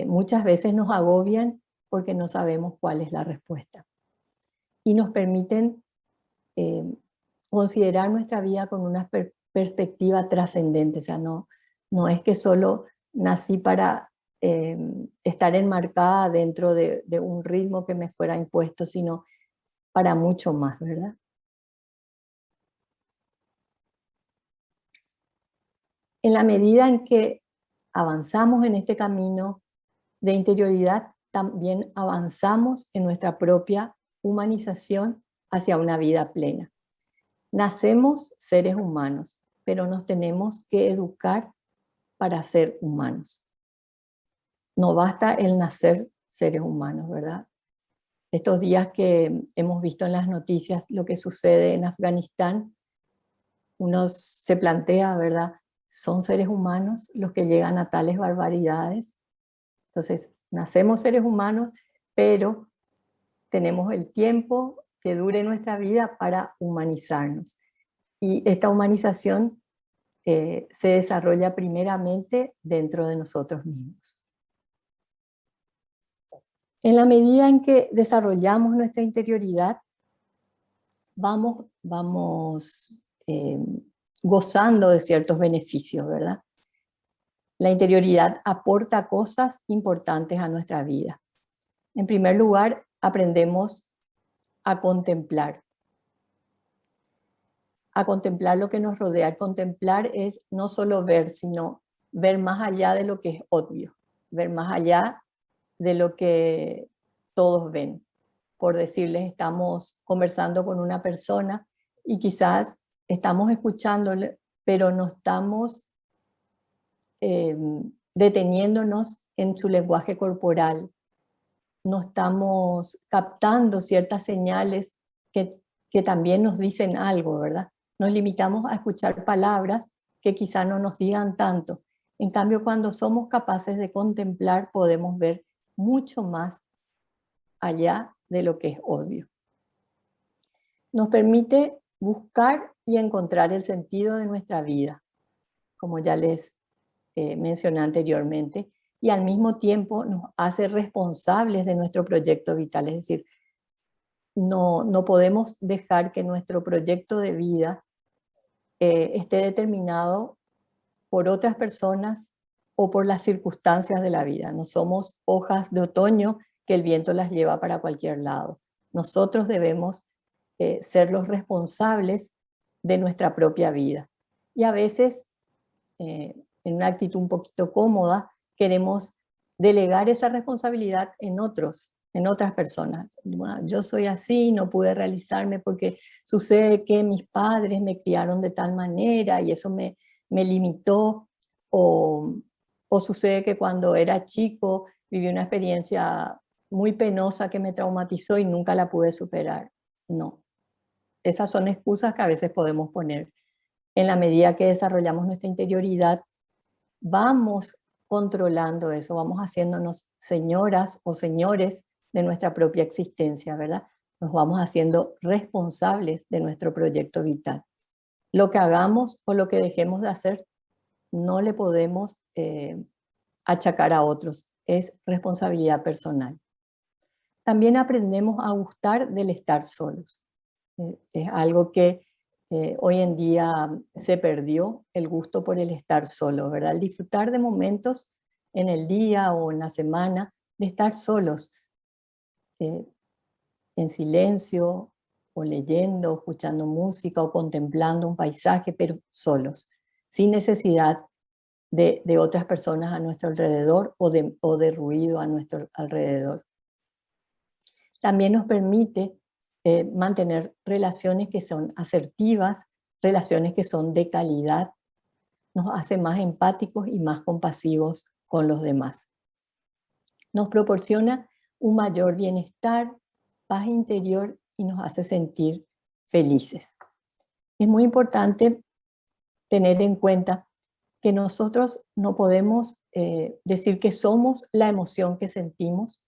muchas veces nos agobian porque no sabemos cuál es la respuesta. Y nos permiten considerar nuestra vida con una perspectiva trascendente. O sea, no es que solo nací para estar enmarcada dentro de un ritmo que me fuera impuesto, sino para mucho más, ¿verdad? En la medida en que avanzamos en este camino de interioridad, también avanzamos en nuestra propia humanización hacia una vida plena. Nacemos seres humanos, pero nos tenemos que educar para ser humanos. No basta el nacer seres humanos, ¿verdad? Estos días que hemos visto en las noticias lo que sucede en Afganistán, uno se plantea, ¿verdad? ¿Son seres humanos los que llegan a tales barbaridades? Entonces, nacemos seres humanos, pero tenemos el tiempo que dure nuestra vida para humanizarnos. Y esta humanización se desarrolla primeramente dentro de nosotros mismos. En la medida en que desarrollamos nuestra interioridad, vamos gozando de ciertos beneficios, ¿verdad? La interioridad aporta cosas importantes a nuestra vida. En primer lugar, aprendemos a contemplar lo que nos rodea. Contemplar es no solo ver, sino ver más allá de lo que es obvio, ver más allá de lo que todos ven. Por decirles, estamos conversando con una persona y quizás estamos escuchándole, pero no estamos deteniéndonos en su lenguaje corporal, no estamos captando ciertas señales que también nos dicen algo, ¿verdad? Nos limitamos a escuchar palabras que quizá no nos digan tanto. En cambio, cuando somos capaces de contemplar, podemos ver mucho más allá de lo que es obvio. Nos permite buscar y encontrar el sentido de nuestra vida, como ya les mencioné anteriormente, y al mismo tiempo nos hace responsables de nuestro proyecto vital. Es decir, no podemos dejar que nuestro proyecto de vida esté determinado por otras personas o por las circunstancias de la vida. No somos hojas de otoño que el viento las lleva para cualquier lado. Nosotros debemos ser los responsables de nuestra propia vida. Y a veces, en una actitud un poquito cómoda, queremos delegar esa responsabilidad en otras personas. Bueno, yo soy así, no pude realizarme porque sucede que mis padres me criaron de tal manera y eso me limitó, o sucede que cuando era chico viví una experiencia muy penosa que me traumatizó y nunca la pude superar. No, esas son excusas que a veces podemos poner. En la medida que desarrollamos nuestra interioridad, vamos controlando eso, vamos haciéndonos señoras o señores de nuestra propia existencia, ¿verdad? Nos vamos haciendo responsables de nuestro proyecto vital. Lo que hagamos o lo que dejemos de hacer no le podemos achacar a otros, es responsabilidad personal. También aprendemos a gustar del estar solos. Es algo que hoy en día se perdió, el gusto por el estar solo, ¿verdad? El disfrutar de momentos en el día o en la semana, de estar solos, en silencio, o leyendo, escuchando música, o contemplando un paisaje, pero solos, sin necesidad de otras personas a nuestro alrededor o de ruido a nuestro alrededor. También nos permite mantener relaciones que son asertivas, relaciones que son de calidad, nos hace más empáticos y más compasivos con los demás. Nos proporciona un mayor bienestar, paz interior y nos hace sentir felices. Es muy importante tener en cuenta que nosotros no podemos decir que somos la emoción que sentimos,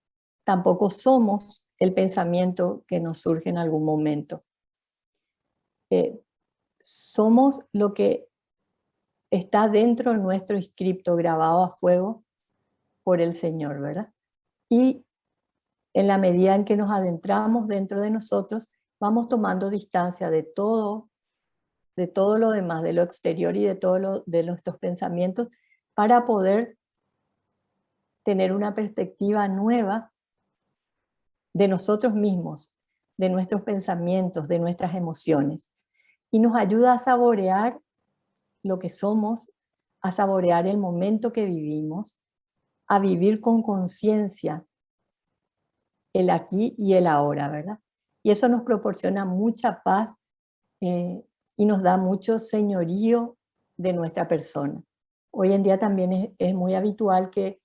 tampoco somos el pensamiento que nos surge en algún momento. Somos lo que está dentro de nuestro scripto grabado a fuego por el Señor, ¿verdad? Y en la medida en que nos adentramos dentro de nosotros, vamos tomando distancia de todo lo demás, de lo exterior y de nuestros pensamientos, para poder tener una perspectiva nueva de nosotros mismos, de nuestros pensamientos, de nuestras emociones. Y nos ayuda a saborear lo que somos, a saborear el momento que vivimos, a vivir con conciencia el aquí y el ahora, ¿verdad? Y eso nos proporciona mucha paz y nos da mucho señorío de nuestra persona. Hoy en día también es muy habitual que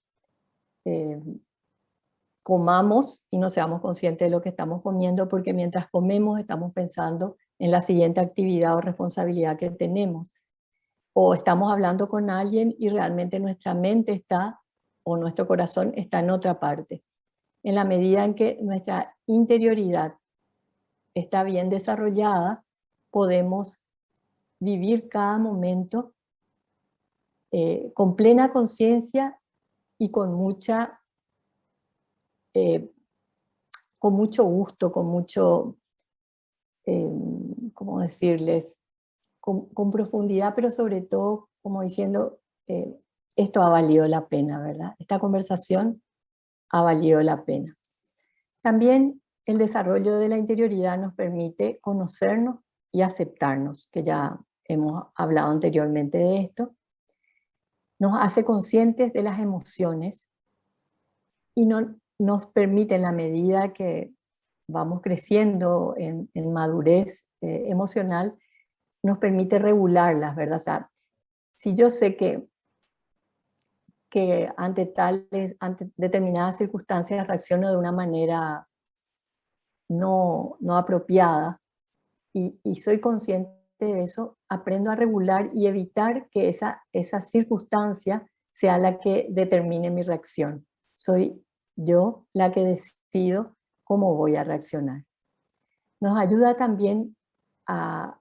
comamos y no seamos conscientes de lo que estamos comiendo, porque mientras comemos estamos pensando en la siguiente actividad o responsabilidad que tenemos. O estamos hablando con alguien y realmente nuestra mente está, o nuestro corazón está en otra parte. En la medida en que nuestra interioridad está bien desarrollada, podemos vivir cada momento con plena conciencia y con mucho gusto, con mucho, ¿cómo decirles? Con profundidad, pero sobre todo, como diciendo, esto ha valido la pena, ¿verdad? Esta conversación ha valido la pena. También el desarrollo de la interioridad nos permite conocernos y aceptarnos, que ya hemos hablado anteriormente de esto. Nos hace conscientes de las emociones y nos permite, en la medida que vamos creciendo en madurez emocional, nos permite regularlas, ¿verdad? O sea, si yo sé que ante determinadas circunstancias reacciono de una manera no apropiada y soy consciente de eso, aprendo a regular y evitar que esa circunstancia sea la que determine mi reacción. Soy yo la que decido cómo voy a reaccionar. Nos ayuda también a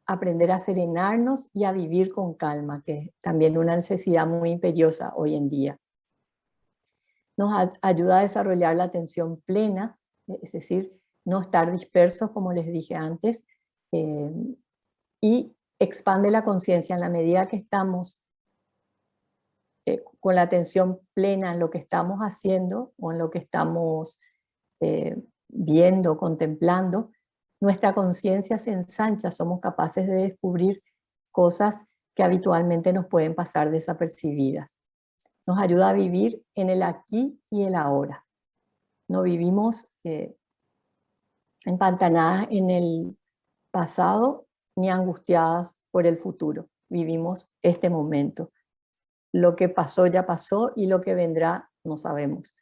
aprender a serenarnos y a vivir con calma, que es también una necesidad muy imperiosa hoy en día. Nos ayuda a desarrollar la atención plena, es decir, no estar dispersos, como les dije antes, y expande la conciencia en la medida que estamos con la atención plena en lo que estamos haciendo o en lo que estamos viendo, contemplando. Nuestra conciencia se ensancha, somos capaces de descubrir cosas que habitualmente nos pueden pasar desapercibidas. Nos ayuda a vivir en el aquí y el ahora. No vivimos empantanadas en el pasado ni angustiadas por el futuro. Vivimos este momento. Lo que pasó ya pasó y lo que vendrá no sabemos.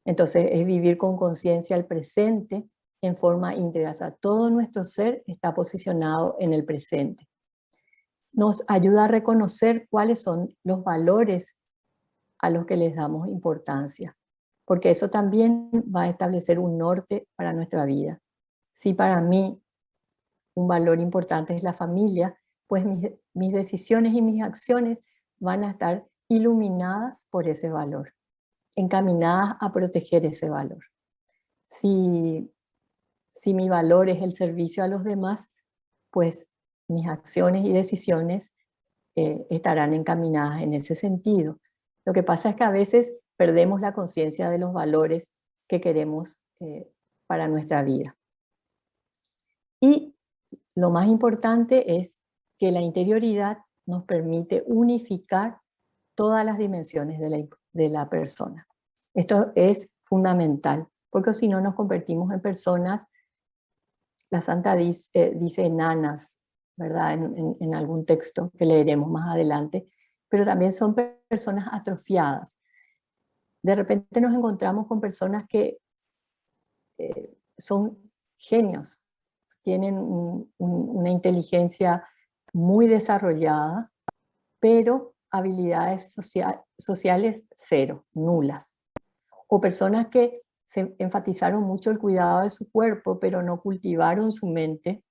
Entonces es vivir con conciencia el presente en forma íntegra. O sea, todo nuestro ser está posicionado en el presente. Nos ayuda a reconocer cuáles son los valores a los que les damos importancia, porque eso también va a establecer un norte para nuestra vida. Si para mí un valor importante es la familia, pues mis decisiones y mis acciones van a estar iluminadas por ese valor, encaminadas a proteger ese valor. Si mi valor es el servicio a los demás, pues mis acciones y decisiones estarán encaminadas en ese sentido. Lo que pasa es que a veces perdemos la conciencia de los valores que queremos para nuestra vida. Y lo más importante es que la interioridad nos permite unificar todas las dimensiones de la persona. Esto es fundamental, porque si no nos convertimos en personas, la Santa dice enanas, ¿verdad? En algún texto que leeremos más adelante, pero también son personas atrofiadas. De repente nos encontramos con personas que son genios, tienen una inteligencia muy desarrollada, pero habilidades sociales cero, nulas. O personas que se enfatizaron mucho el cuidado de su cuerpo, pero no cultivaron su mente.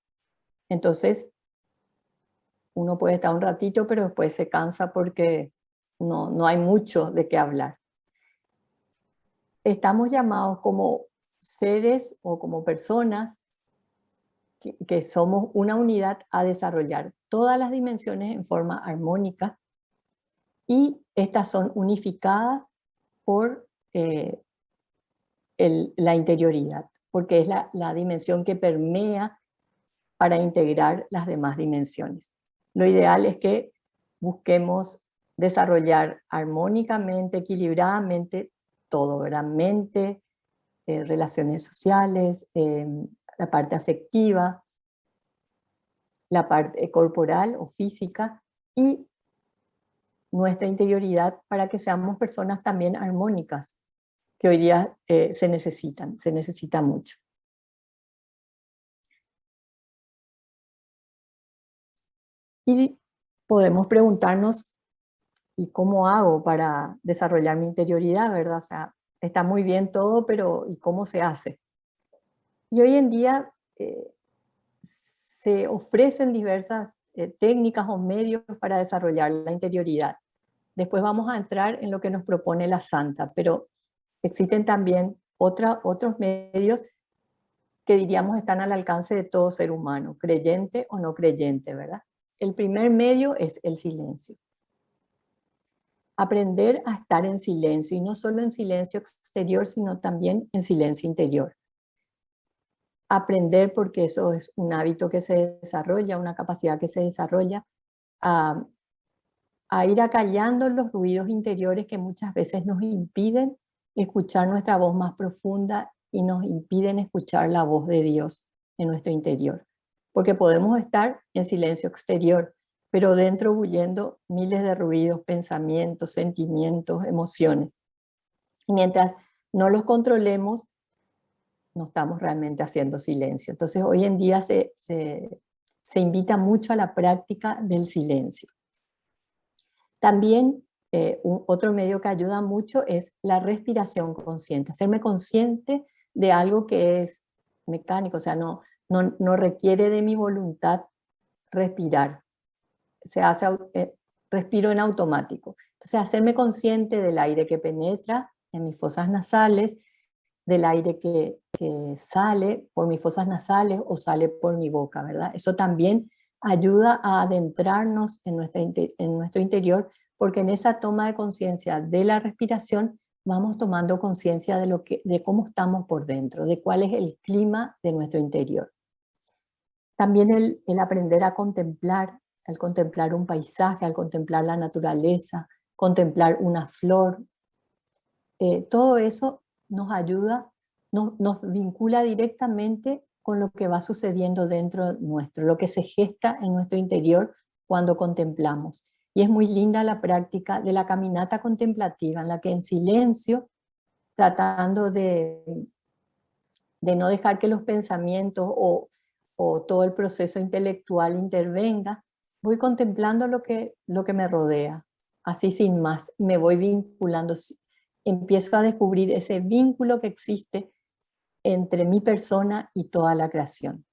Entonces, uno puede estar un ratito, pero después se cansa porque no hay mucho de qué hablar. Estamos llamados como seres o como personas que somos una unidad a desarrollar todas las dimensiones en forma armónica, y estas son unificadas por la interioridad, porque es la dimensión que permea para integrar las demás dimensiones. Lo ideal es que busquemos desarrollar armónicamente, equilibradamente todo, ¿verdad? Mente, relaciones sociales, la parte afectiva, la parte corporal o física y nuestra interioridad, para que seamos personas también armónicas, que hoy día se necesita mucho. Y podemos preguntarnos, ¿y cómo hago para desarrollar mi interioridad, verdad? O sea, está muy bien todo, pero ¿y cómo se hace? Y hoy en día se ofrecen diversas técnicas o medios para desarrollar la interioridad. Después vamos a entrar en lo que nos propone la Santa, pero existen también otros medios que diríamos están al alcance de todo ser humano, creyente o no creyente, ¿verdad? El primer medio es el silencio. Aprender a estar en silencio, y no solo en silencio exterior, sino también en silencio interior. Aprender, porque eso es un hábito que se desarrolla, una capacidad que se desarrolla, a ir acallando los ruidos interiores que muchas veces nos impiden escuchar nuestra voz más profunda y nos impiden escuchar la voz de Dios en nuestro interior. Porque podemos estar en silencio exterior, pero dentro bulliendo miles de ruidos, pensamientos, sentimientos, emociones. Y mientras no los controlemos, no estamos realmente haciendo silencio. Entonces hoy en día se invita mucho a la práctica del silencio. También otro medio que ayuda mucho es la respiración consciente, hacerme consciente de algo que es mecánico, o sea, no requiere de mi voluntad respirar, respiro en automático. Entonces, hacerme consciente del aire que penetra en mis fosas nasales, del aire que que sale por mis fosas nasales o sale por mi boca, ¿verdad? Eso también ayuda a adentrarnos en nuestro interior, porque en esa toma de conciencia de la respiración vamos tomando conciencia de cómo estamos por dentro, de cuál es el clima de nuestro interior. También el aprender a contemplar, al contemplar un paisaje, al contemplar la naturaleza, contemplar una flor, todo eso nos ayuda, nos vincula directamente con lo que va sucediendo dentro nuestro, lo que se gesta en nuestro interior cuando contemplamos. Y es muy linda la práctica de la caminata contemplativa, en la que en silencio, tratando de no dejar que los pensamientos o todo el proceso intelectual intervenga, voy contemplando lo que me rodea, así sin más, y me voy vinculando, empiezo a descubrir ese vínculo que existe entre mi persona y toda la creación.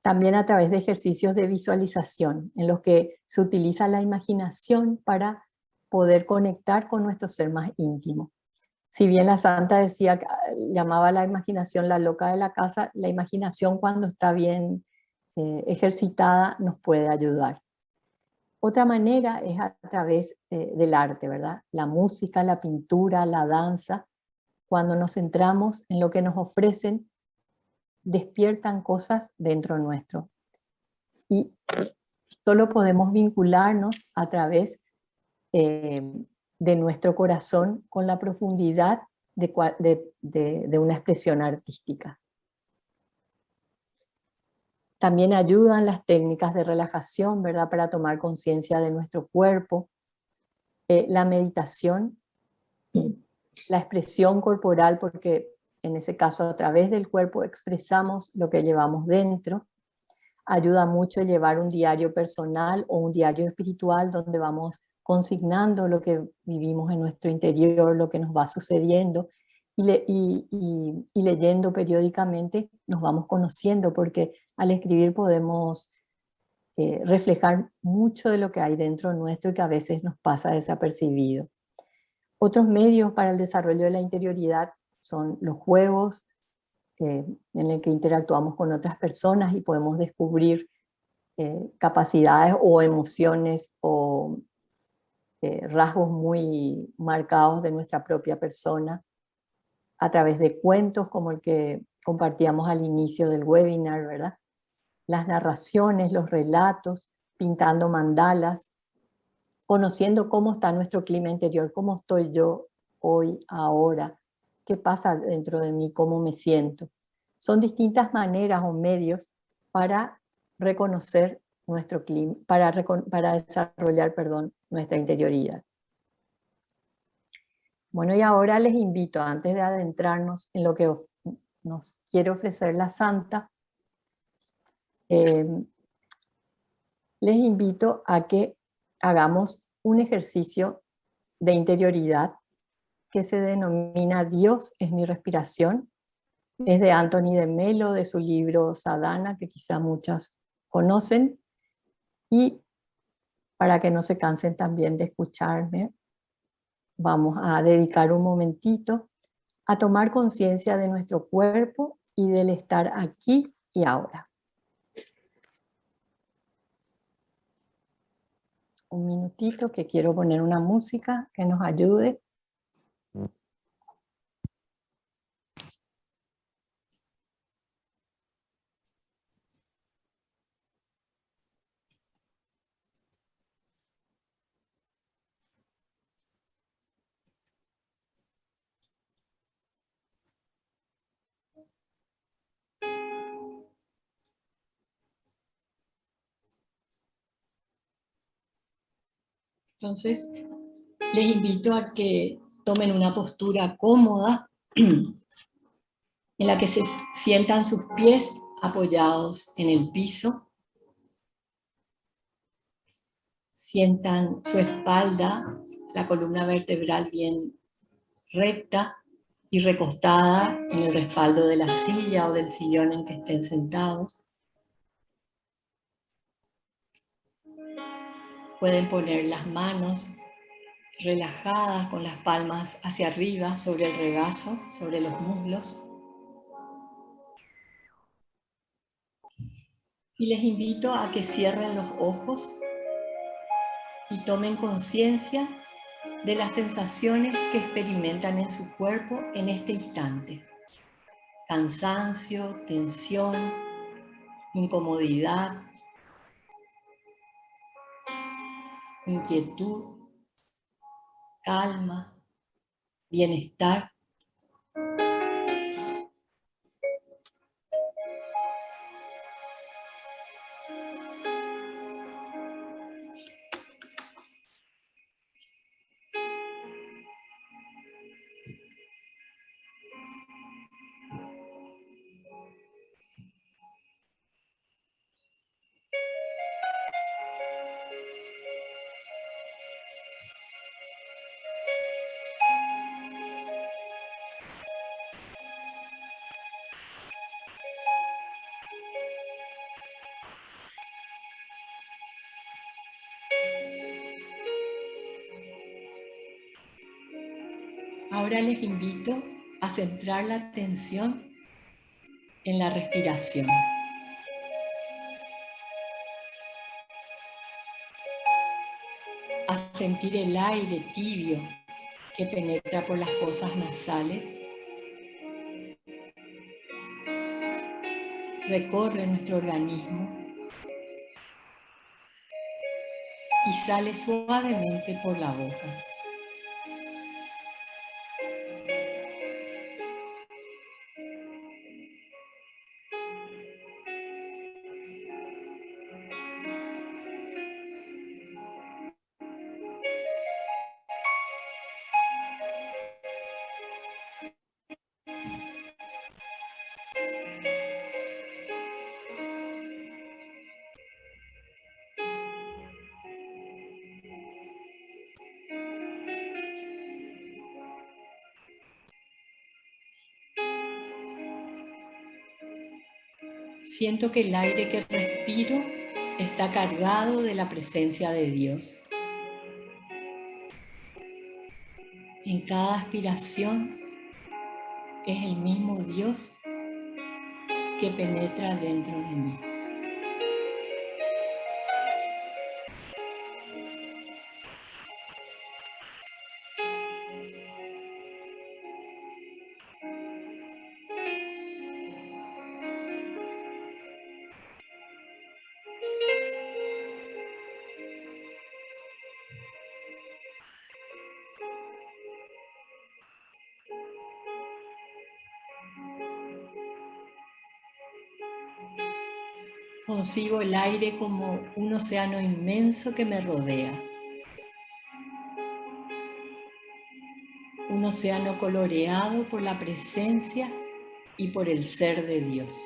También a través de ejercicios de visualización, en los que se utiliza la imaginación para poder conectar con nuestro ser más íntimo. Si bien la santa decía, llamaba a la imaginación la loca de la casa, la imaginación cuando está bien ejercitada nos puede ayudar. Otra manera es a través del arte, ¿verdad? La música, la pintura, la danza, cuando nos centramos en lo que nos ofrecen, despiertan cosas dentro nuestro. Y solo podemos vincularnos a través de nuestro corazón con la profundidad de una expresión artística. También ayudan las técnicas de relajación, ¿verdad? Para tomar conciencia de nuestro cuerpo, la meditación, la expresión corporal, porque en ese caso a través del cuerpo expresamos lo que llevamos dentro. Ayuda mucho llevar un diario personal o un diario espiritual donde vamos consignando lo que vivimos en nuestro interior, lo que nos va sucediendo, y leyendo periódicamente nos vamos conociendo, porque al escribir podemos reflejar mucho de lo que hay dentro nuestro y que a veces nos pasa desapercibido. Otros medios para el desarrollo de la interioridad son los juegos, en el que interactuamos con otras personas y podemos descubrir capacidades o emociones o rasgos muy marcados de nuestra propia persona, a través de cuentos como el que compartíamos al inicio del webinar, ¿verdad? Las narraciones, los relatos, pintando mandalas, conociendo cómo está nuestro clima interior, cómo estoy yo hoy, ahora, qué pasa dentro de mí, cómo me siento. Son distintas maneras o medios para reconocer nuestro clima, para desarrollar, nuestra interioridad. Bueno, y ahora les invito, antes de adentrarnos en lo que nos quiere ofrecer la Santa, les invito a que hagamos un ejercicio de interioridad que se denomina Dios es mi respiración. Es de Anthony de Melo, de su libro Sadhana, que quizá muchos conocen. Y para que no se cansen también de escucharme, vamos a dedicar un momentito a tomar conciencia de nuestro cuerpo y del estar aquí y ahora. Un minutito, que quiero poner una música que nos ayude. Entonces, les invito a que tomen una postura cómoda en la que se sientan sus pies apoyados en el piso. Sientan su espalda, la columna vertebral bien recta y recostada en el respaldo de la silla o del sillón en que estén sentados. Pueden poner las manos relajadas con las palmas hacia arriba sobre el regazo, sobre los muslos. Y les invito a que cierren los ojos y tomen conciencia de las sensaciones que experimentan en su cuerpo en este instante. Cansancio, tensión, incomodidad, inquietud, calma, bienestar. Ahora les invito a centrar la atención en la respiración. A sentir el aire tibio que penetra por las fosas nasales. Recorre nuestro organismo y sale suavemente por la boca. Siento que el aire que respiro está cargado de la presencia de Dios. En cada aspiración es el mismo Dios que penetra dentro de mí. Concibo el aire como un océano inmenso que me rodea. Un océano coloreado por la presencia y por el ser de Dios.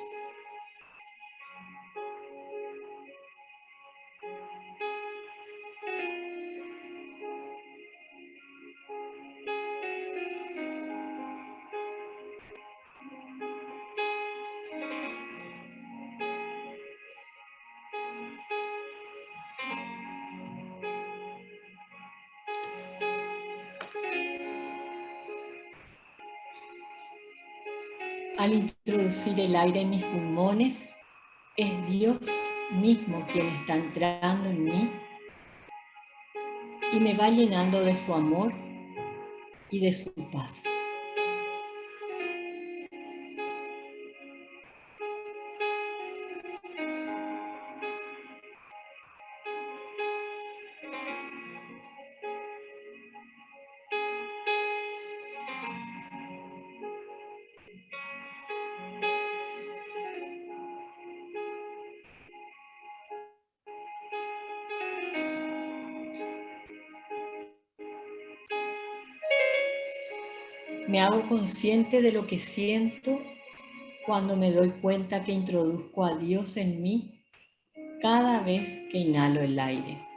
Al introducir el aire en mis pulmones, es Dios mismo quien está entrando en mí y me va llenando de su amor y de su paz. Me hago consciente de lo que siento cuando me doy cuenta que introduzco a Dios en mí cada vez que inhalo el aire.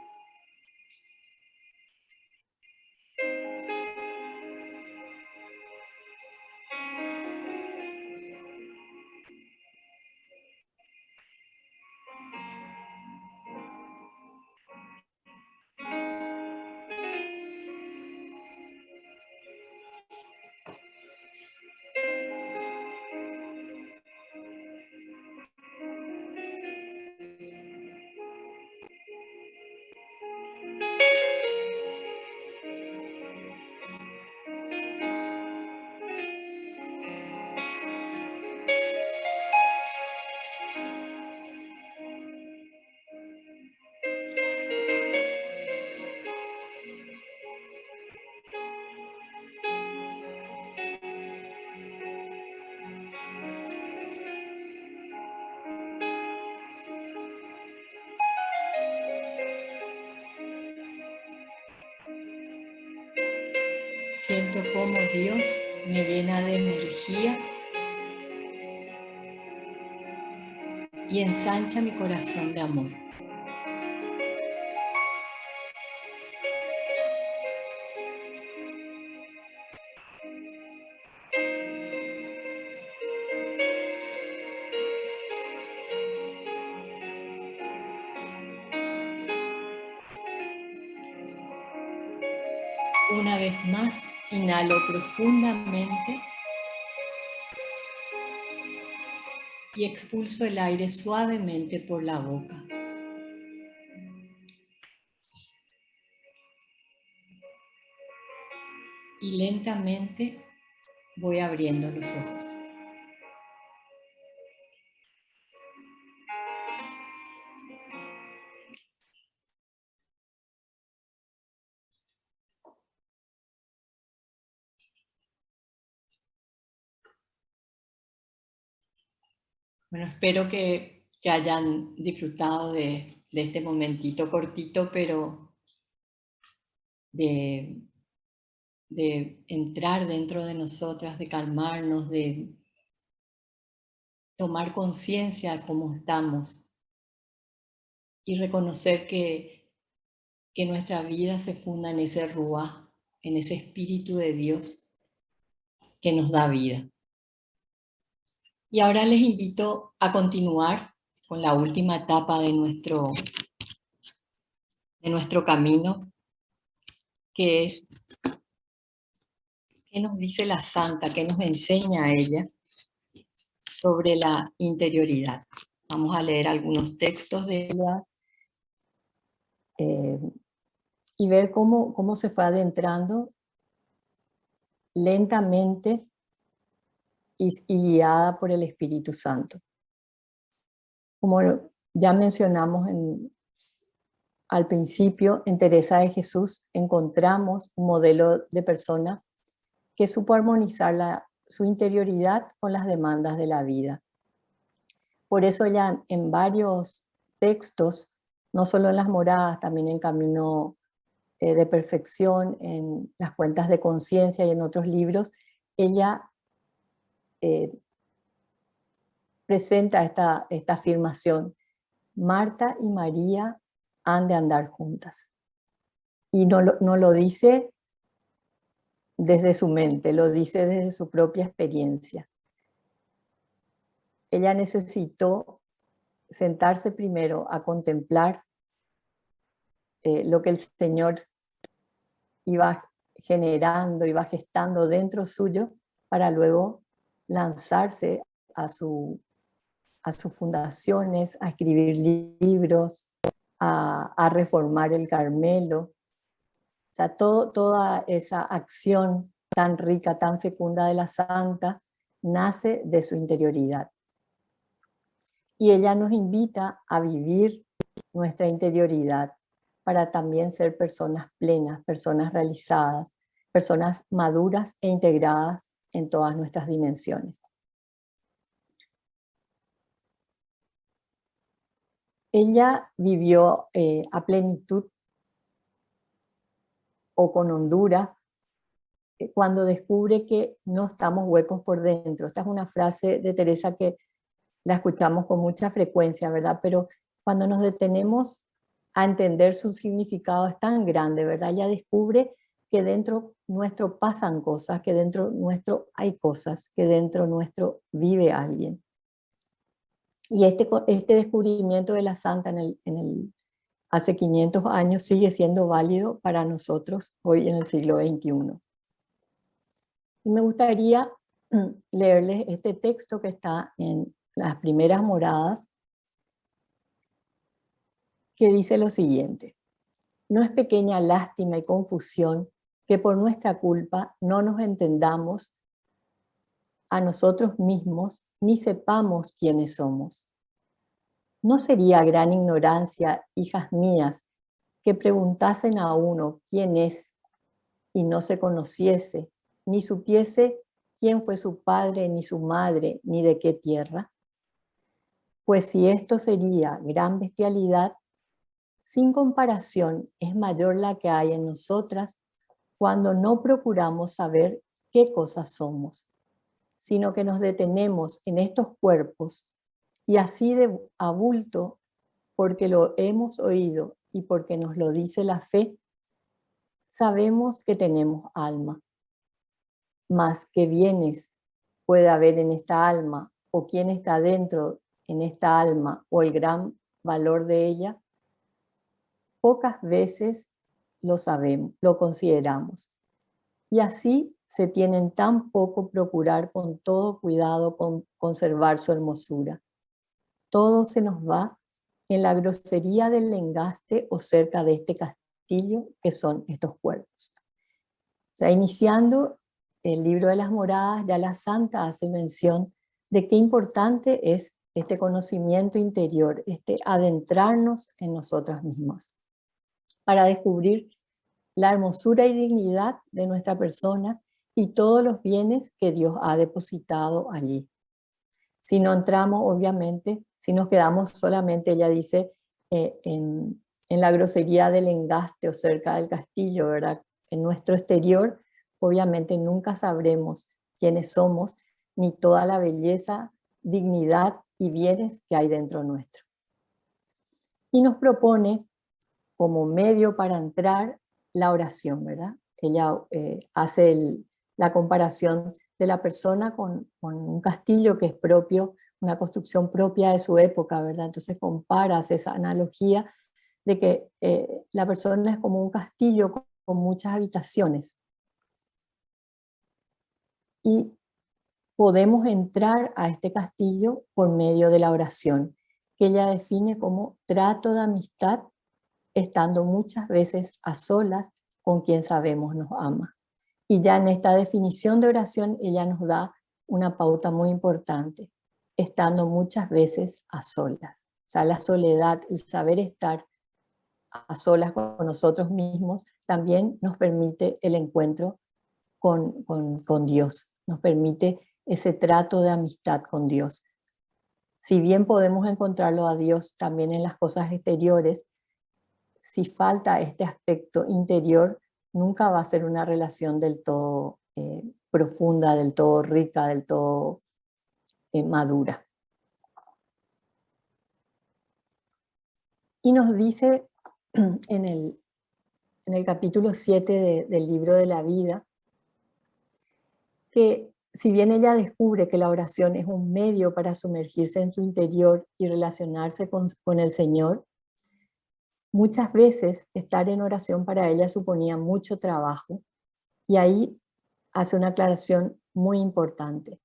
Siento cómo Dios me llena de energía y ensancha mi corazón de amor. Una vez más, inhalo profundamente y expulso el aire suavemente por la boca. Y lentamente voy abriendo los ojos. Bueno, espero que hayan disfrutado de este momentito cortito, pero de entrar dentro de nosotras, de calmarnos, de tomar conciencia de cómo estamos y reconocer que nuestra vida se funda en ese Ruach, en ese Espíritu de Dios que nos da vida. Y ahora les invito a continuar con la última etapa de nuestro camino, que es qué nos dice la Santa, qué nos enseña a ella sobre la interioridad. Vamos a leer algunos textos de ella y ver cómo se fue adentrando lentamente y guiada por el Espíritu Santo. Como ya mencionamos al principio, en Teresa de Jesús encontramos un modelo de persona que supo armonizar su interioridad con las demandas de la vida. Por eso ya en varios textos, no solo en las moradas, también en Camino de Perfección, en las Cuentas de Conciencia y en otros libros, ella presenta esta afirmación: Marta y María han de andar juntas. Y no lo dice desde su mente, lo dice desde su propia experiencia. Ella necesitó sentarse primero a contemplar lo que el Señor iba generando, iba gestando dentro suyo, para luego lanzarse a sus fundaciones, a escribir libros, a reformar el Carmelo. O sea, toda esa acción tan rica, tan fecunda de la Santa, nace de su interioridad. Y ella nos invita a vivir nuestra interioridad para también ser personas plenas, personas realizadas, personas maduras e integradas en todas nuestras dimensiones. Ella vivió a plenitud o con hondura cuando descubre que no estamos huecos por dentro. Esta es una frase de Teresa que la escuchamos con mucha frecuencia, ¿verdad? Pero cuando nos detenemos a entender su significado es tan grande, ¿verdad? Ella descubre que dentro nuestro pasan cosas, que dentro nuestro hay cosas, que dentro nuestro vive alguien. Y este descubrimiento de la Santa hace 500 años sigue siendo válido para nosotros hoy en el siglo XXI. Y me gustaría leerles este texto que está en las primeras moradas, que dice lo siguiente: no es pequeña lástima y confusión que por nuestra culpa no nos entendamos a nosotros mismos ni sepamos quiénes somos. ¿No sería gran ignorancia, hijas mías, que preguntasen a uno quién es y no se conociese, ni supiese quién fue su padre, ni su madre, ni de qué tierra? Pues si esto sería gran bestialidad, sin comparación es mayor la que hay en nosotras cuando no procuramos saber qué cosas somos, sino que nos detenemos en estos cuerpos y así de a bulto, porque lo hemos oído y porque nos lo dice la fe, sabemos que tenemos alma. Mas qué bienes puede haber en esta alma, o quién está dentro en esta alma, o el gran valor de ella, pocas veces lo sabemos, lo consideramos. Y así se tienen tan poco procurar con todo cuidado conservar su hermosura. Todo se nos va en la grosería del engaste o cerca de este castillo que son estos cuerpos. O sea, iniciando el libro de las moradas, ya la santa hace mención de qué importante es este conocimiento interior, este adentrarnos en nosotras mismas, para descubrir la hermosura y dignidad de nuestra persona y todos los bienes que Dios ha depositado allí. Si no entramos, obviamente, si nos quedamos solamente, ella dice, en la grosería del engaste o cerca del castillo, ¿verdad? En nuestro exterior, obviamente nunca sabremos quiénes somos, ni toda la belleza, dignidad y bienes que hay dentro nuestro. Y nos propone como medio para entrar la oración, ¿verdad? Ella hace la comparación de la persona con un castillo que es propio, una construcción propia de su época, ¿verdad? Entonces comparas esa analogía de que la persona es como un castillo con muchas habitaciones. Y podemos entrar a este castillo por medio de la oración, que ella define como trato de amistad, estando muchas veces a solas con quien sabemos nos ama. Y ya en esta definición de oración ella nos da una pauta muy importante, estando muchas veces a solas. O sea, la soledad, el saber estar a solas con nosotros mismos, también nos permite el encuentro con Dios, nos permite ese trato de amistad con Dios. Si bien podemos encontrarlo a Dios también en las cosas exteriores, si falta este aspecto interior, nunca va a ser una relación del todo profunda, del todo rica, del todo madura. Y nos dice en el capítulo 7 del libro de la vida, que si bien ella descubre que la oración es un medio para sumergirse en su interior y relacionarse con el Señor, muchas veces estar en oración para ella suponía mucho trabajo, y ahí hace una aclaración muy importante,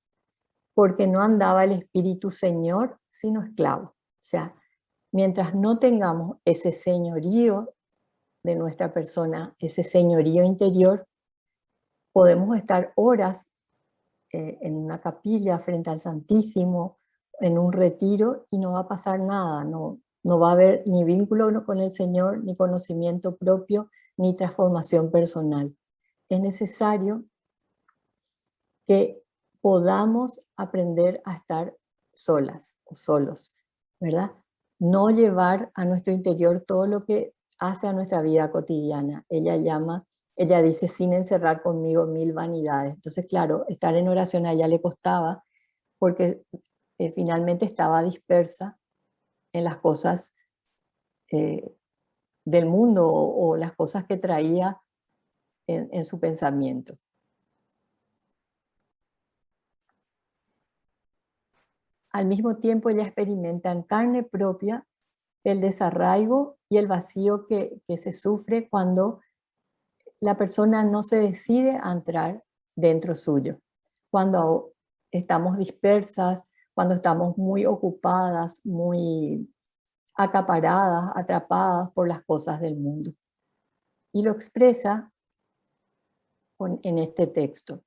porque no andaba el espíritu señor, sino esclavo. O sea, mientras no tengamos ese señorío de nuestra persona, ese señorío interior, podemos estar horas en una capilla frente al Santísimo, en un retiro, y no va a pasar nada, no va a haber ni vínculo con el Señor, ni conocimiento propio, ni transformación personal. Es necesario que podamos aprender a estar solas o solos, ¿verdad? No llevar a nuestro interior todo lo que hace a nuestra vida cotidiana. Ella dice, sin encerrar conmigo mil vanidades. Entonces, claro, estar en oración a ella le costaba porque finalmente estaba dispersa en las cosas del mundo o las cosas que traía en su pensamiento. Al mismo tiempo ella experimenta en carne propia el desarraigo y el vacío que se sufre cuando la persona no se decide a entrar dentro suyo, cuando estamos dispersas, cuando estamos muy ocupadas, muy acaparadas, atrapadas por las cosas del mundo. Y lo expresa en este texto.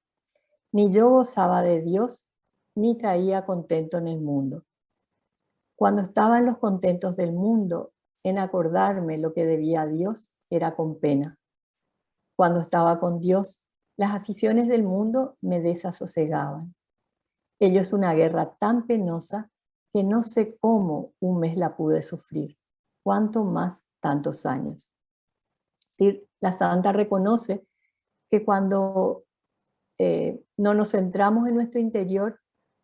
Ni yo gozaba de Dios, ni traía contento en el mundo. Cuando estaba en los contentos del mundo, en acordarme lo que debía a Dios, era con pena. Cuando estaba con Dios, las aficiones del mundo me desasosegaban. Ello es una guerra tan penosa que no sé cómo un mes la pude sufrir, cuánto más tantos años. Sí, la santa reconoce que cuando no nos centramos en nuestro interior,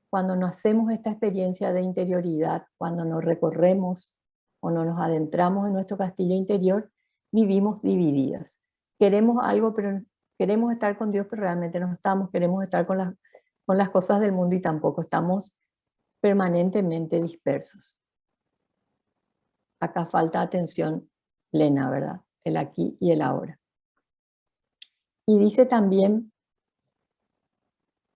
cuando no hacemos esta experiencia de interioridad, cuando nos recorremos o no nos adentramos en nuestro castillo interior, vivimos divididas. Queremos algo, pero queremos estar con Dios, pero realmente no estamos. Queremos estar con las cosas del mundo y tampoco estamos permanentemente dispersos. Acá falta atención plena, ¿verdad? El aquí y el ahora. Y dice también,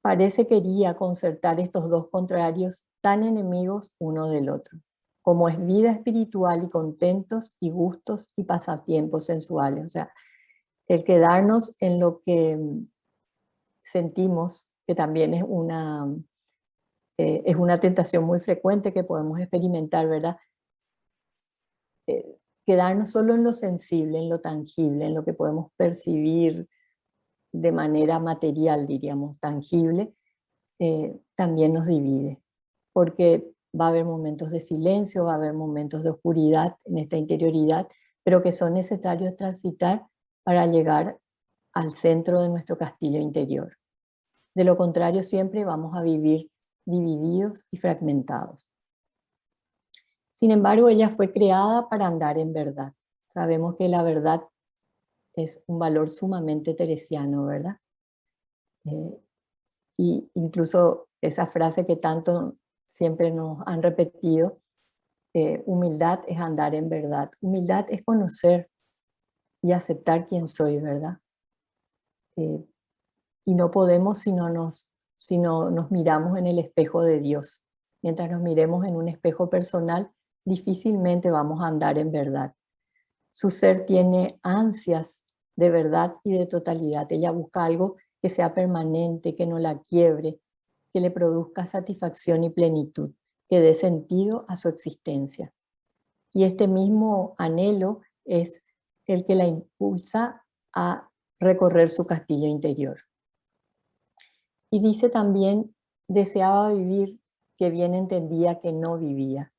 parece quería concertar estos dos contrarios tan enemigos uno del otro, como es vida espiritual y contentos y gustos y pasatiempos sensuales. O sea, el quedarnos en lo que sentimos, que también es una tentación muy frecuente que podemos experimentar, ¿verdad? Quedarnos solo en lo sensible, en lo tangible, en lo que podemos percibir de manera material, diríamos, tangible, también nos divide, porque va a haber momentos de silencio, va a haber momentos de oscuridad en esta interioridad, pero que son necesarios transitar para llegar al centro de nuestro castillo interior. De lo contrario, siempre vamos a vivir divididos y fragmentados. Sin embargo, ella fue creada para andar en verdad. Sabemos que la verdad es un valor sumamente teresiano, ¿verdad? Y incluso esa frase que tanto siempre nos han repetido, humildad es andar en verdad. Humildad es conocer y aceptar quién soy, ¿verdad? Y no podemos si no nos miramos en el espejo de Dios. Mientras nos miremos en un espejo personal, difícilmente vamos a andar en verdad. Su ser tiene ansias de verdad y de totalidad. Ella busca algo que sea permanente, que no la quiebre, que le produzca satisfacción y plenitud, que dé sentido a su existencia. Y este mismo anhelo es el que la impulsa a recorrer su castillo interior. Y dice también, deseaba vivir, que bien entendía que no vivía,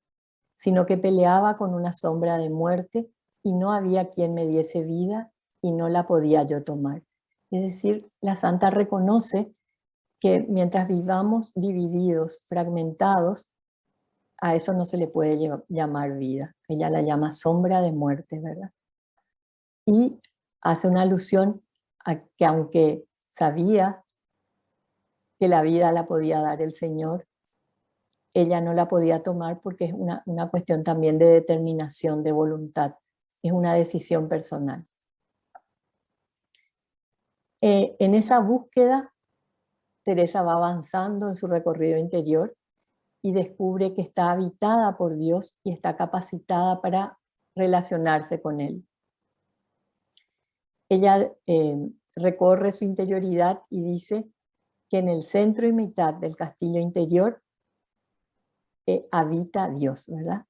sino que peleaba con una sombra de muerte y no había quien me diese vida y no la podía yo tomar. Es decir, la santa reconoce que mientras vivamos divididos, fragmentados, a eso no se le puede llamar vida. Ella la llama sombra de muerte, ¿verdad? Y hace una alusión a que aunque sabía que la vida la podía dar el Señor, ella no la podía tomar porque es una cuestión también de determinación, de voluntad. Es una decisión personal. En esa búsqueda, Teresa va avanzando en su recorrido interior y descubre que está habitada por Dios y está capacitada para relacionarse con Él. Ella recorre su interioridad y dice que en el centro y mitad del castillo interior habita Dios, ¿verdad?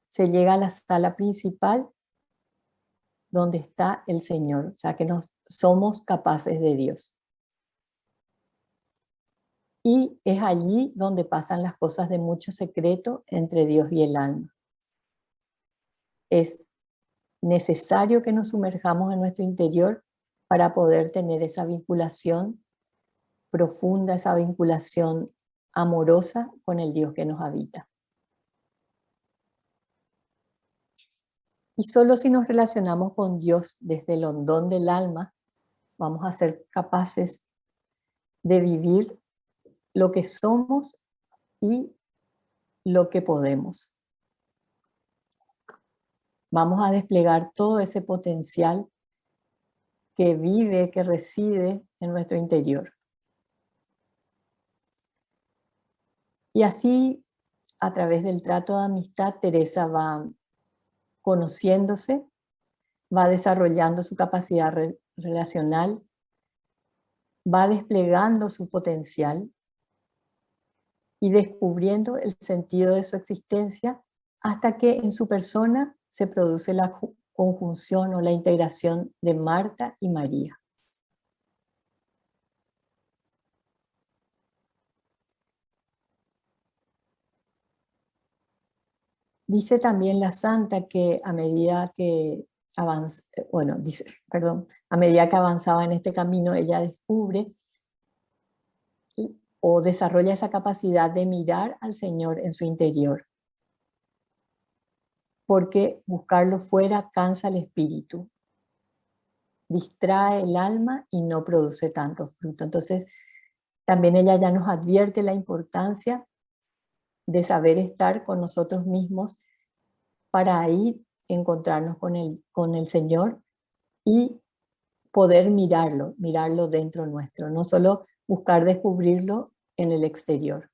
Se llega a la sala principal donde está el Señor, o sea que somos capaces de Dios. Y es allí donde pasan las cosas de mucho secreto entre Dios y el alma. Es necesario que nos sumerjamos en nuestro interior para poder tener esa vinculación profunda, esa vinculación amorosa con el Dios que nos habita. Y solo si nos relacionamos con Dios desde el hondón del alma, vamos a ser capaces de vivir lo que somos y lo que podemos. Vamos a desplegar todo ese potencial que vive, que reside en nuestro interior. Y así, a través del trato de amistad, Teresa va conociéndose, va desarrollando su capacidad relacional, va desplegando su potencial y descubriendo el sentido de su existencia hasta que en su persona se produce la conjunción o la integración de Marta y María. Dice también la santa que a medida que a medida que avanzaba en este camino, ella descubre o desarrolla esa capacidad de mirar al Señor en su interior, porque buscarlo fuera cansa el espíritu, distrae el alma y no produce tanto fruto. Entonces, también ella ya nos advierte la importancia de saber estar con nosotros mismos para ahí encontrarnos con el Señor y poder mirarlo dentro nuestro, no solo buscar descubrirlo en el exterior.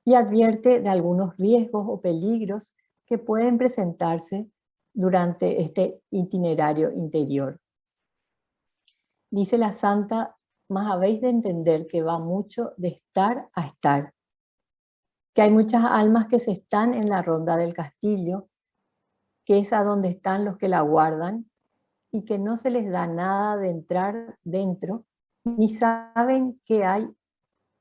Y advierte de algunos riesgos o peligros que pueden presentarse durante este itinerario interior. Dice la santa: mas habéis de entender que va mucho de estar a estar, que hay muchas almas que se están en la ronda del castillo, que es a donde están los que la guardan, y que no se les da nada de entrar dentro, ni saben qué hay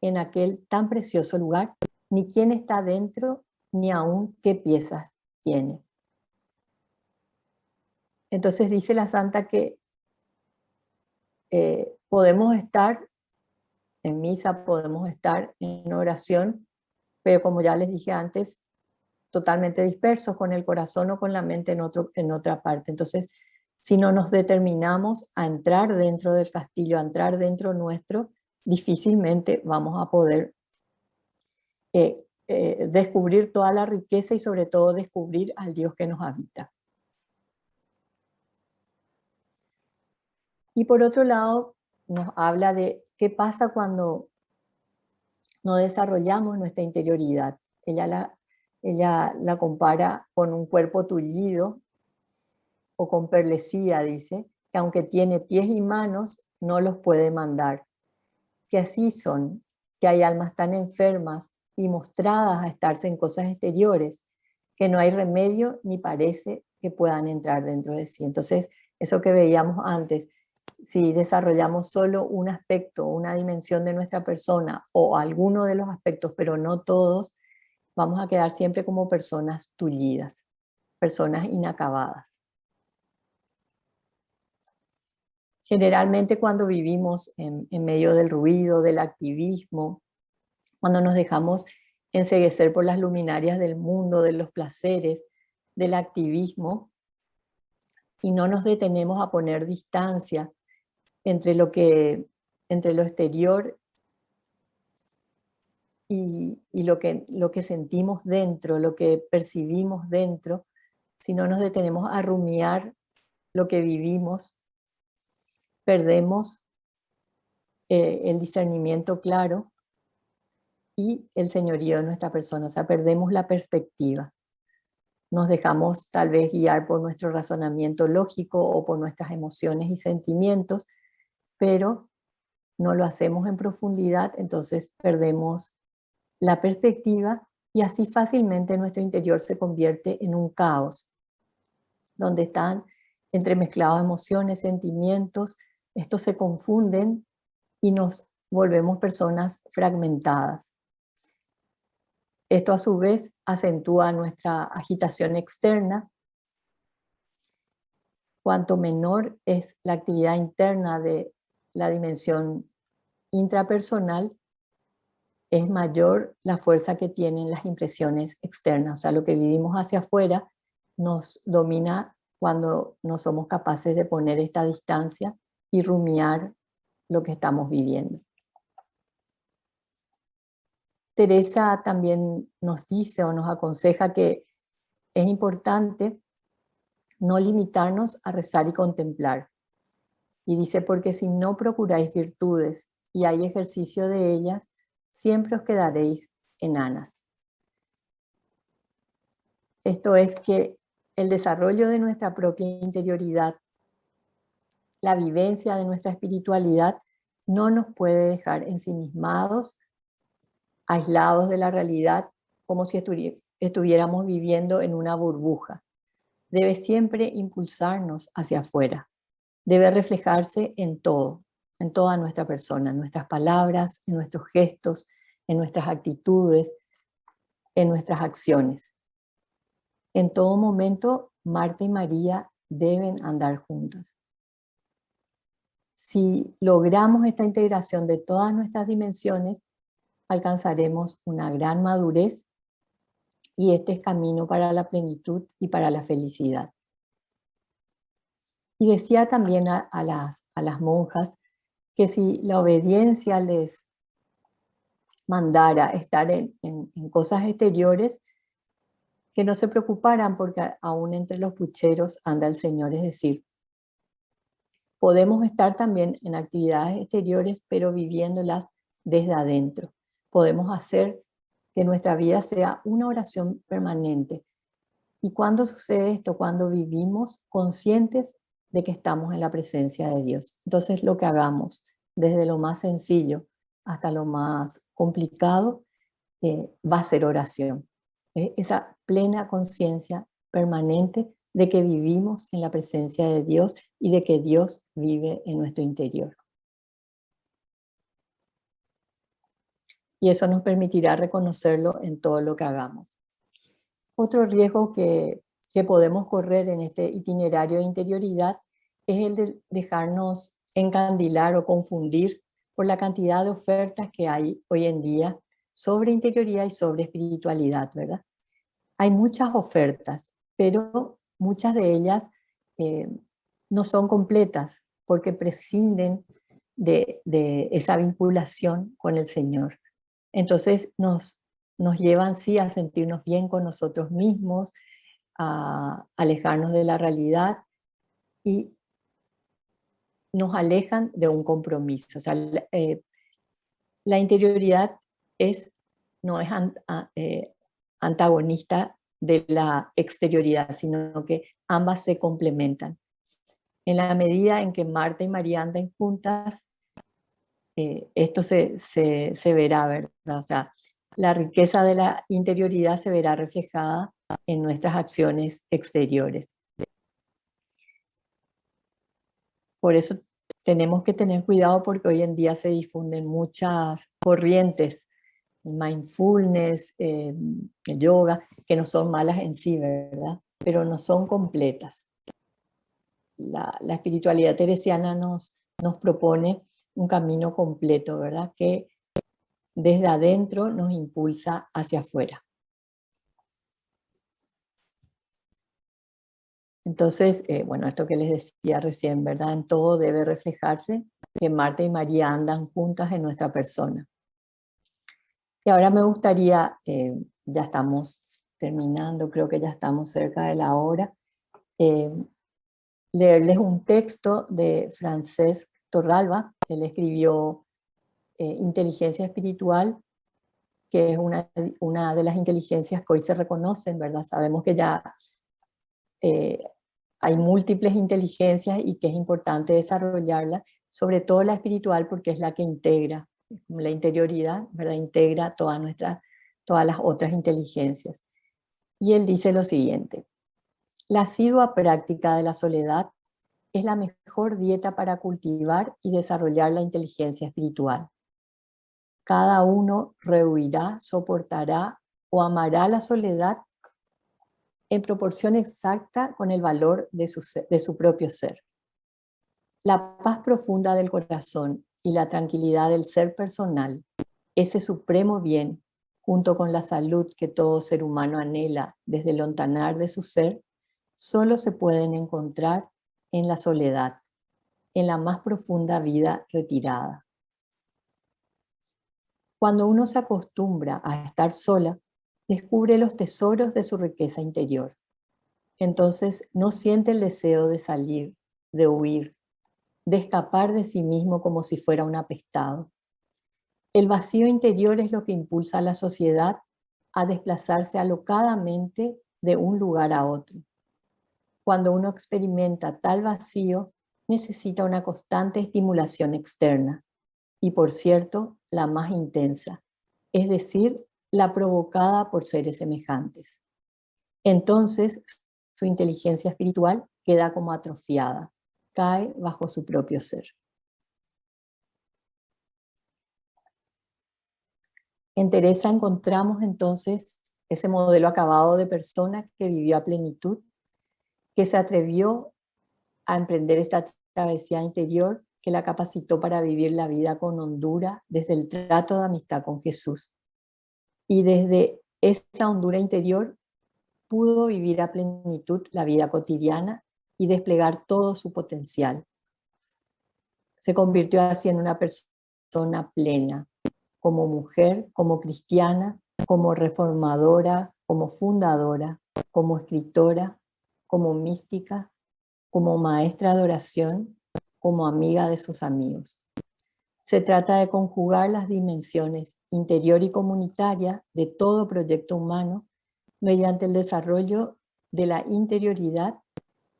en aquel tan precioso lugar, ni quién está dentro, ni aún qué piezas tiene. Entonces dice la santa que podemos estar en misa, podemos estar en oración, pero como ya les dije antes, totalmente dispersos, con el corazón o con la mente en otra parte. Entonces, si no nos determinamos a entrar dentro del castillo, a entrar dentro nuestro, difícilmente vamos a poder descubrir toda la riqueza y sobre todo descubrir al Dios que nos habita. Y por otro lado, nos habla de qué pasa cuando no desarrollamos nuestra interioridad. Ella la compara con un cuerpo tullido o con perlesía, dice, que aunque tiene pies y manos, no los puede mandar. Que así son, que hay almas tan enfermas y mostradas a estarse en cosas exteriores, que no hay remedio ni parece que puedan entrar dentro de sí. Entonces, eso que veíamos antes, si desarrollamos solo un aspecto, una dimensión de nuestra persona o alguno de los aspectos, pero no todos, vamos a quedar siempre como personas tullidas, personas inacabadas. Generalmente cuando vivimos en medio del ruido, del activismo, cuando nos dejamos enceguecer por las luminarias del mundo, de los placeres, del activismo, y no nos detenemos a poner distancia entre lo exterior y lo que sentimos dentro, lo que percibimos dentro, si no nos detenemos a rumiar lo que vivimos, perdemos el discernimiento claro y el señorío de nuestra persona, o sea, perdemos la perspectiva. Nos dejamos tal vez guiar por nuestro razonamiento lógico o por nuestras emociones y sentimientos, pero no lo hacemos en profundidad, entonces perdemos la perspectiva y así fácilmente nuestro interior se convierte en un caos, donde están entremezclados emociones, sentimientos, estos se confunden y nos volvemos personas fragmentadas. Esto a su vez acentúa nuestra agitación externa. Cuanto menor es la actividad interna de la dimensión intrapersonal, es mayor la fuerza que tienen las impresiones externas. O sea, lo que vivimos hacia afuera nos domina cuando no somos capaces de poner esta distancia y rumiar lo que estamos viviendo. Teresa también nos dice o nos aconseja que es importante no limitarnos a rezar y contemplar. Y dice, porque si no procuráis virtudes y hay ejercicio de ellas, siempre os quedaréis enanas. Esto es que el desarrollo de nuestra propia interioridad, la vivencia de nuestra espiritualidad, no nos puede dejar ensimismados, aislados de la realidad, como si estuviéramos viviendo en una burbuja. Debe siempre impulsarnos hacia afuera. Debe reflejarse en todo, en toda nuestra persona, en nuestras palabras, en nuestros gestos, en nuestras actitudes, en nuestras acciones. En todo momento Marta y María deben andar juntos. Si logramos esta integración de todas nuestras dimensiones, alcanzaremos una gran madurez y este es camino para la plenitud y para la felicidad. Y decía también a las monjas que si la obediencia les mandara estar en cosas exteriores, que no se preocuparan porque aún entre los pucheros anda el Señor, es decir, podemos estar también en actividades exteriores, pero viviéndolas desde adentro. Podemos hacer que nuestra vida sea una oración permanente. ¿Y cuándo sucede esto? Cuando vivimos conscientes de que estamos en la presencia de Dios. Entonces lo que hagamos, desde lo más sencillo hasta lo más complicado, va a ser oración. Esa plena conciencia permanente de que vivimos en la presencia de Dios y de que Dios vive en nuestro interior. Y eso nos permitirá reconocerlo en todo lo que hagamos. Otro riesgo que podemos correr en este itinerario de interioridad es el de dejarnos encandilar o confundir por la cantidad de ofertas que hay hoy en día sobre interioridad y sobre espiritualidad, ¿verdad? Hay muchas ofertas, pero muchas de ellas no son completas porque prescinden de esa vinculación con el Señor. Entonces nos llevan sí a sentirnos bien con nosotros mismos, a alejarnos de la realidad y nos alejan de un compromiso. O sea, la interioridad no es antagonista de la exterioridad, sino que ambas se complementan. En la medida en que Marta y María andan juntas, esto se verá, ¿verdad? O sea, la riqueza de la interioridad se verá reflejada en nuestras acciones exteriores. Por eso tenemos que tener cuidado porque hoy en día se difunden muchas corrientes, el mindfulness, el yoga, que no son malas en sí, ¿verdad? Pero no son completas. La espiritualidad teresiana nos propone un camino completo, ¿verdad? Que desde adentro nos impulsa hacia afuera. Entonces, bueno, esto que les decía recién, ¿verdad? En todo debe reflejarse que Marta y María andan juntas en nuestra persona. Y ahora me gustaría, ya estamos terminando, creo que ya estamos cerca de la hora, leerles un texto de Francesc Torralba. Él escribió Inteligencia Espiritual, que es una de las inteligencias que hoy se reconocen, ¿verdad? Sabemos que ya hay múltiples inteligencias y que es importante desarrollarlas, sobre todo la espiritual porque es la que integra, la interioridad, ¿verdad? Integra todas las otras inteligencias. Y él dice lo siguiente: la asidua práctica de la soledad es la mejor dieta para cultivar y desarrollar la inteligencia espiritual. Cada uno rehuirá, soportará o amará la soledad en proporción exacta con el valor de su propio ser. La paz profunda del corazón y la tranquilidad del ser personal, ese supremo bien, junto con la salud que todo ser humano anhela desde el hontanar de su ser, solo se pueden encontrar en la soledad, en la más profunda vida retirada. Cuando uno se acostumbra a estar sola, descubre los tesoros de su riqueza interior. Entonces no siente el deseo de salir, de huir, de escapar de sí mismo como si fuera un apestado. El vacío interior es lo que impulsa a la sociedad a desplazarse alocadamente de un lugar a otro. Cuando uno experimenta tal vacío, necesita una constante estimulación externa, y por cierto, la más intensa, es decir, la provocada por seres semejantes. Entonces, su inteligencia espiritual queda como atrofiada, cae bajo su propio ser. En Teresa encontramos entonces ese modelo acabado de persona que vivió a plenitud que se atrevió a emprender esta travesía interior que la capacitó para vivir la vida con hondura desde el trato de amistad con Jesús. Y desde esa hondura interior pudo vivir a plenitud la vida cotidiana y desplegar todo su potencial. Se convirtió así en una persona plena, como mujer, como cristiana, como reformadora, como fundadora, como escritora, como mística, como maestra de oración, como amiga de sus amigos. Se trata de conjugar las dimensiones interior y comunitaria de todo proyecto humano mediante el desarrollo de la interioridad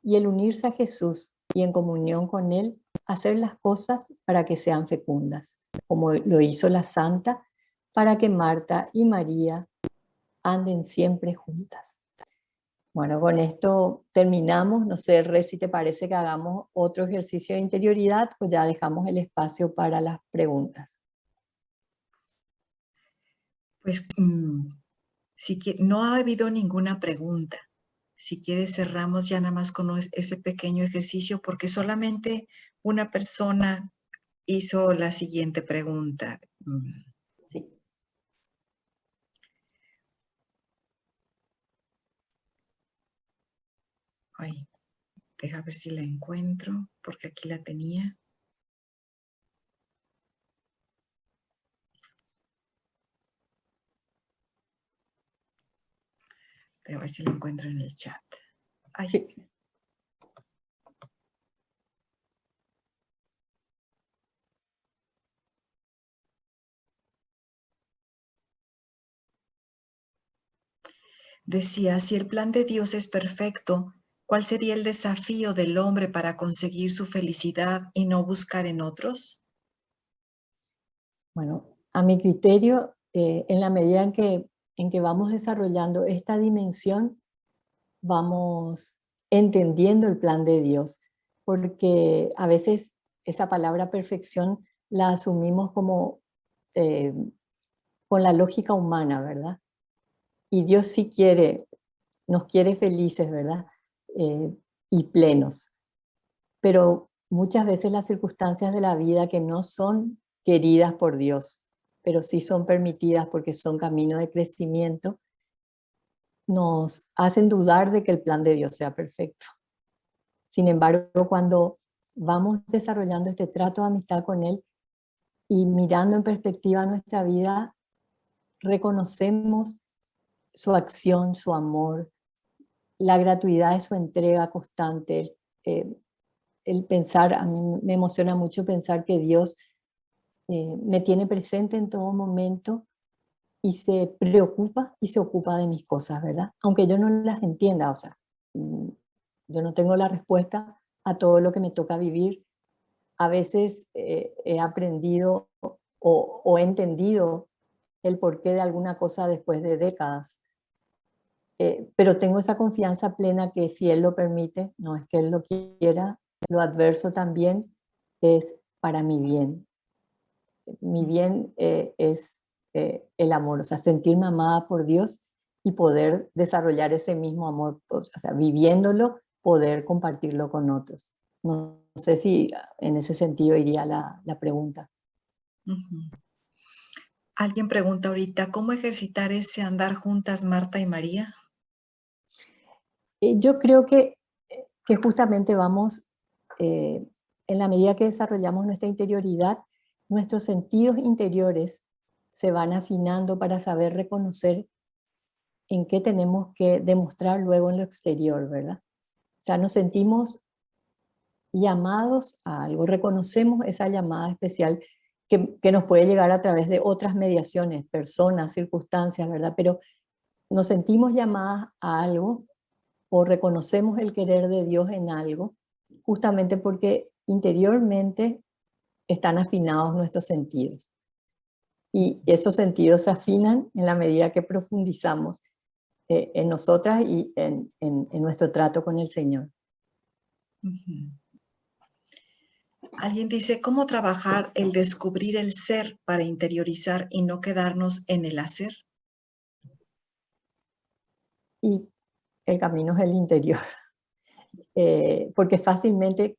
y el unirse a Jesús y en comunión con Él, hacer las cosas para que sean fecundas, como lo hizo la Santa, para que Marta y María anden siempre juntas. Bueno, con esto terminamos. No sé, Re, si te parece que hagamos otro ejercicio de interioridad o ya dejamos el espacio para las preguntas. Pues no ha habido ninguna pregunta. Si quieres cerramos ya nada más con ese pequeño ejercicio porque solamente una persona hizo la siguiente pregunta. Sí. Ay, deja ver si la encuentro porque aquí la tenía. A ver si la encuentro en el chat. Ay. Sí. Decía, si el plan de Dios es perfecto, ¿cuál sería el desafío del hombre para conseguir su felicidad y no buscar en otros? Bueno, a mi criterio, en la medida en que vamos desarrollando esta dimensión, vamos entendiendo el plan de Dios, porque a veces esa palabra perfección la asumimos como con la lógica humana, ¿verdad? Y Dios sí nos quiere felices, ¿verdad? Y plenos. Pero muchas veces las circunstancias de la vida que no son queridas por Dios, pero sí son permitidas porque son camino de crecimiento, nos hacen dudar de que el plan de Dios sea perfecto. Sin embargo, cuando vamos desarrollando este trato de amistad con Él y mirando en perspectiva nuestra vida, reconocemos su acción, su amor, la gratuidad de su entrega constante. El pensar, a mí me emociona mucho pensar que Dios me tiene presente en todo momento y se preocupa y se ocupa de mis cosas, ¿verdad? Aunque yo no las entienda, o sea, yo no tengo la respuesta a todo lo que me toca vivir. A veces he aprendido o he entendido el porqué de alguna cosa después de décadas. Pero tengo esa confianza plena que si Él lo permite, no es que Él lo quiera, lo adverso también es para mi bien. Mi bien es el amor, o sea, sentirme amada por Dios y poder desarrollar ese mismo amor, o sea, viviéndolo, poder compartirlo con otros. No sé si en ese sentido iría la pregunta. Uh-huh. Alguien pregunta ahorita, ¿cómo ejercitar ese andar juntas Marta y María? Yo creo que justamente vamos, en la medida que desarrollamos nuestra interioridad, nuestros sentidos interiores se van afinando para saber reconocer en qué tenemos que demostrar luego en lo exterior, ¿verdad? O sea, nos sentimos llamados a algo, reconocemos esa llamada especial que nos puede llegar a través de otras mediaciones, personas, circunstancias, ¿verdad? Pero nos sentimos llamadas a algo o reconocemos el querer de Dios en algo, justamente porque interiormente están afinados nuestros sentidos. Y esos sentidos se afinan en la medida que profundizamos en nosotras y en nuestro trato con el Señor. Uh-huh. Alguien dice, ¿cómo trabajar el descubrir el ser para interiorizar y no quedarnos en el hacer? Y el camino es el interior. porque fácilmente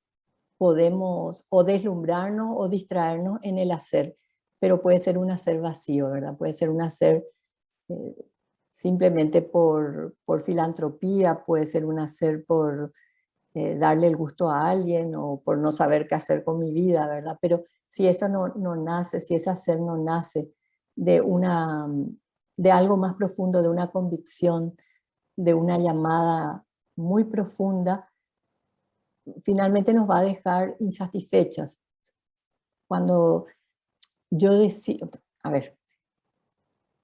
podemos o deslumbrarnos o distraernos en el hacer, pero puede ser un hacer vacío, ¿verdad? Puede ser un hacer simplemente por filantropía, puede ser un hacer por darle el gusto a alguien o por no saber qué hacer con mi vida, ¿verdad? Pero si eso no nace, si ese hacer no nace de algo más profundo, de una convicción, de una llamada muy profunda, finalmente nos va a dejar insatisfechos. Cuando yo decido, a ver,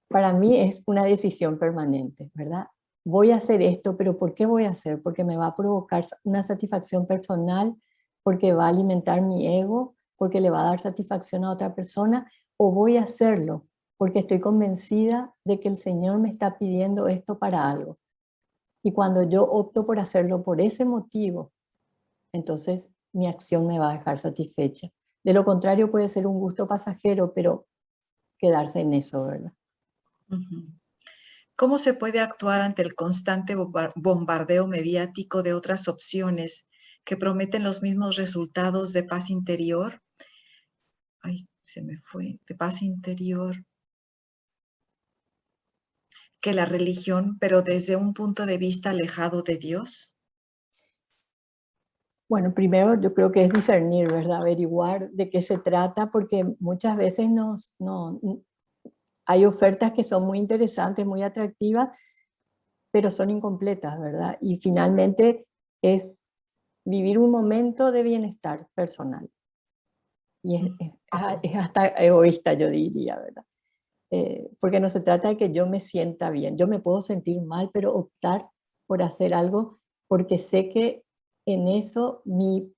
para mí es una decisión permanente, ¿verdad? Voy a hacer esto, pero ¿por qué voy a hacer? Porque me va a provocar una satisfacción personal, porque va a alimentar mi ego, porque le va a dar satisfacción a otra persona, o voy a hacerlo porque estoy convencida de que el Señor me está pidiendo esto para algo. Y cuando yo opto por hacerlo por ese motivo, entonces mi acción me va a dejar satisfecha. De lo contrario puede ser un gusto pasajero, pero quedarse en eso, ¿verdad? ¿Cómo se puede actuar ante el constante bombardeo mediático de otras opciones que prometen los mismos resultados de paz interior? Ay, se me fue, de paz interior que la religión, pero desde un punto de vista alejado de Dios. Bueno, primero yo creo que es discernir, ¿verdad? Averiguar de qué se trata, porque muchas veces hay ofertas que son muy interesantes, muy atractivas, pero son incompletas, ¿verdad? Y finalmente es vivir un momento de bienestar personal. Y es hasta egoísta, yo diría, ¿verdad? Porque no se trata de que yo me sienta bien. Yo me puedo sentir mal, pero optar por hacer algo porque sé que en eso mi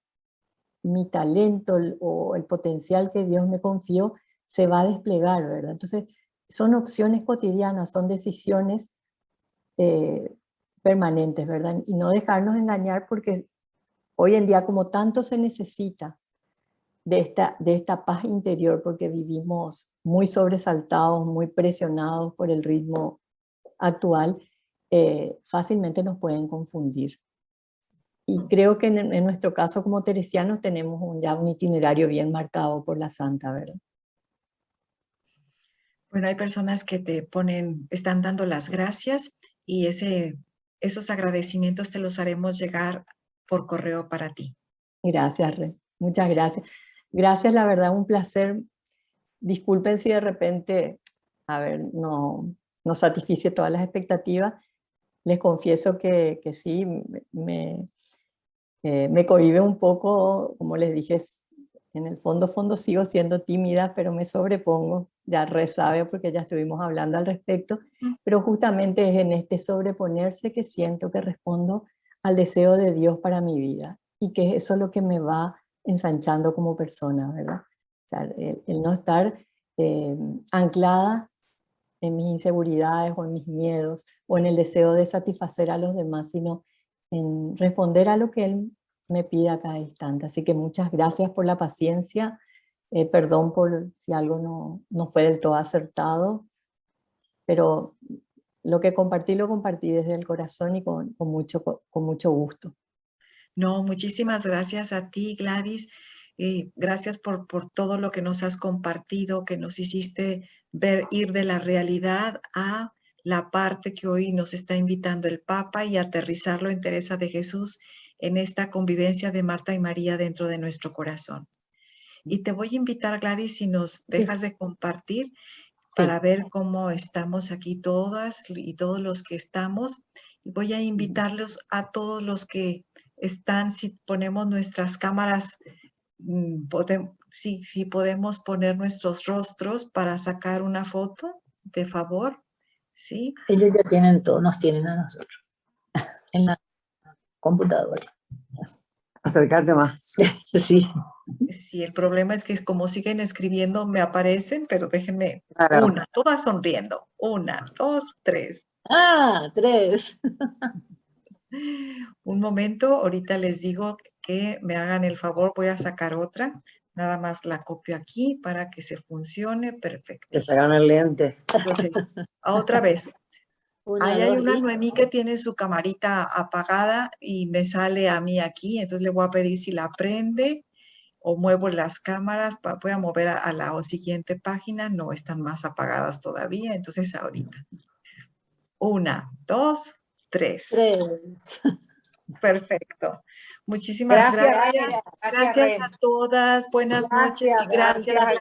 talento o el potencial que Dios me confió se va a desplegar, ¿verdad? Entonces, son opciones cotidianas, son decisiones permanentes, ¿verdad? Y no dejarnos engañar porque hoy en día, como tanto se necesita de esta paz interior, porque vivimos muy sobresaltados, muy presionados por el ritmo actual, fácilmente nos pueden confundir. Y creo que en nuestro caso como teresianos tenemos ya un itinerario bien marcado por la Santa, ¿verdad? Bueno, hay personas que están dando las gracias y esos agradecimientos te los haremos llegar por correo para ti. Gracias, Re. Muchas Sí. gracias. Gracias, la verdad, un placer. Disculpen si de repente, a ver, no satisfice todas las expectativas. Les confieso que sí, me cohíbe un poco, como les dije, en el fondo sigo siendo tímida, pero me sobrepongo, ya Re sabe porque ya estuvimos hablando al respecto, pero justamente es en este sobreponerse que siento que respondo al deseo de Dios para mi vida y que eso es lo que me va ensanchando como persona, ¿verdad? O sea, el no estar anclada en mis inseguridades o en mis miedos o en el deseo de satisfacer a los demás, sino en responder a lo que Él me pide a cada instante. Así que muchas gracias por la paciencia, perdón por si algo no fue del todo acertado, pero lo que compartí lo compartí desde el corazón y con mucho gusto. No, muchísimas gracias a ti, Gladys. Gracias por todo lo que nos has compartido, que nos hiciste ir de la realidad a la parte que hoy nos está invitando el Papa y aterrizarlo en Teresa de Jesús en esta convivencia de Marta y María dentro de nuestro corazón. Y te voy a invitar, Gladys, si nos dejas de compartir para ver cómo estamos aquí todas y todos los que estamos. Y voy a invitarlos a todos los que están, si ponemos nuestras cámaras, si podemos poner nuestros rostros para sacar una foto, de favor, ¿sí? Ellos ya tienen todo, nos tienen a nosotros en la computadora. Acercarte más. Sí. Sí, el problema es que como siguen escribiendo me aparecen, pero déjenme Claro. todas sonriendo. 1, 2, 3. Ah, 3. Un momento, ahorita les digo que me hagan el favor, voy a sacar otra. Nada más la copio aquí para que se funcione Te perfectísimo. sacaron el lente. Entonces, otra vez. Ahí hay una Noemí que tiene su camarita apagada y me sale a mí aquí, entonces le voy a pedir si la prende o muevo las cámaras, voy a mover a la siguiente página, no están más apagadas todavía, entonces ahorita. 1, 2, 3. Perfecto. Muchísimas gracias. Gracias a todas, buenas noches y gracias.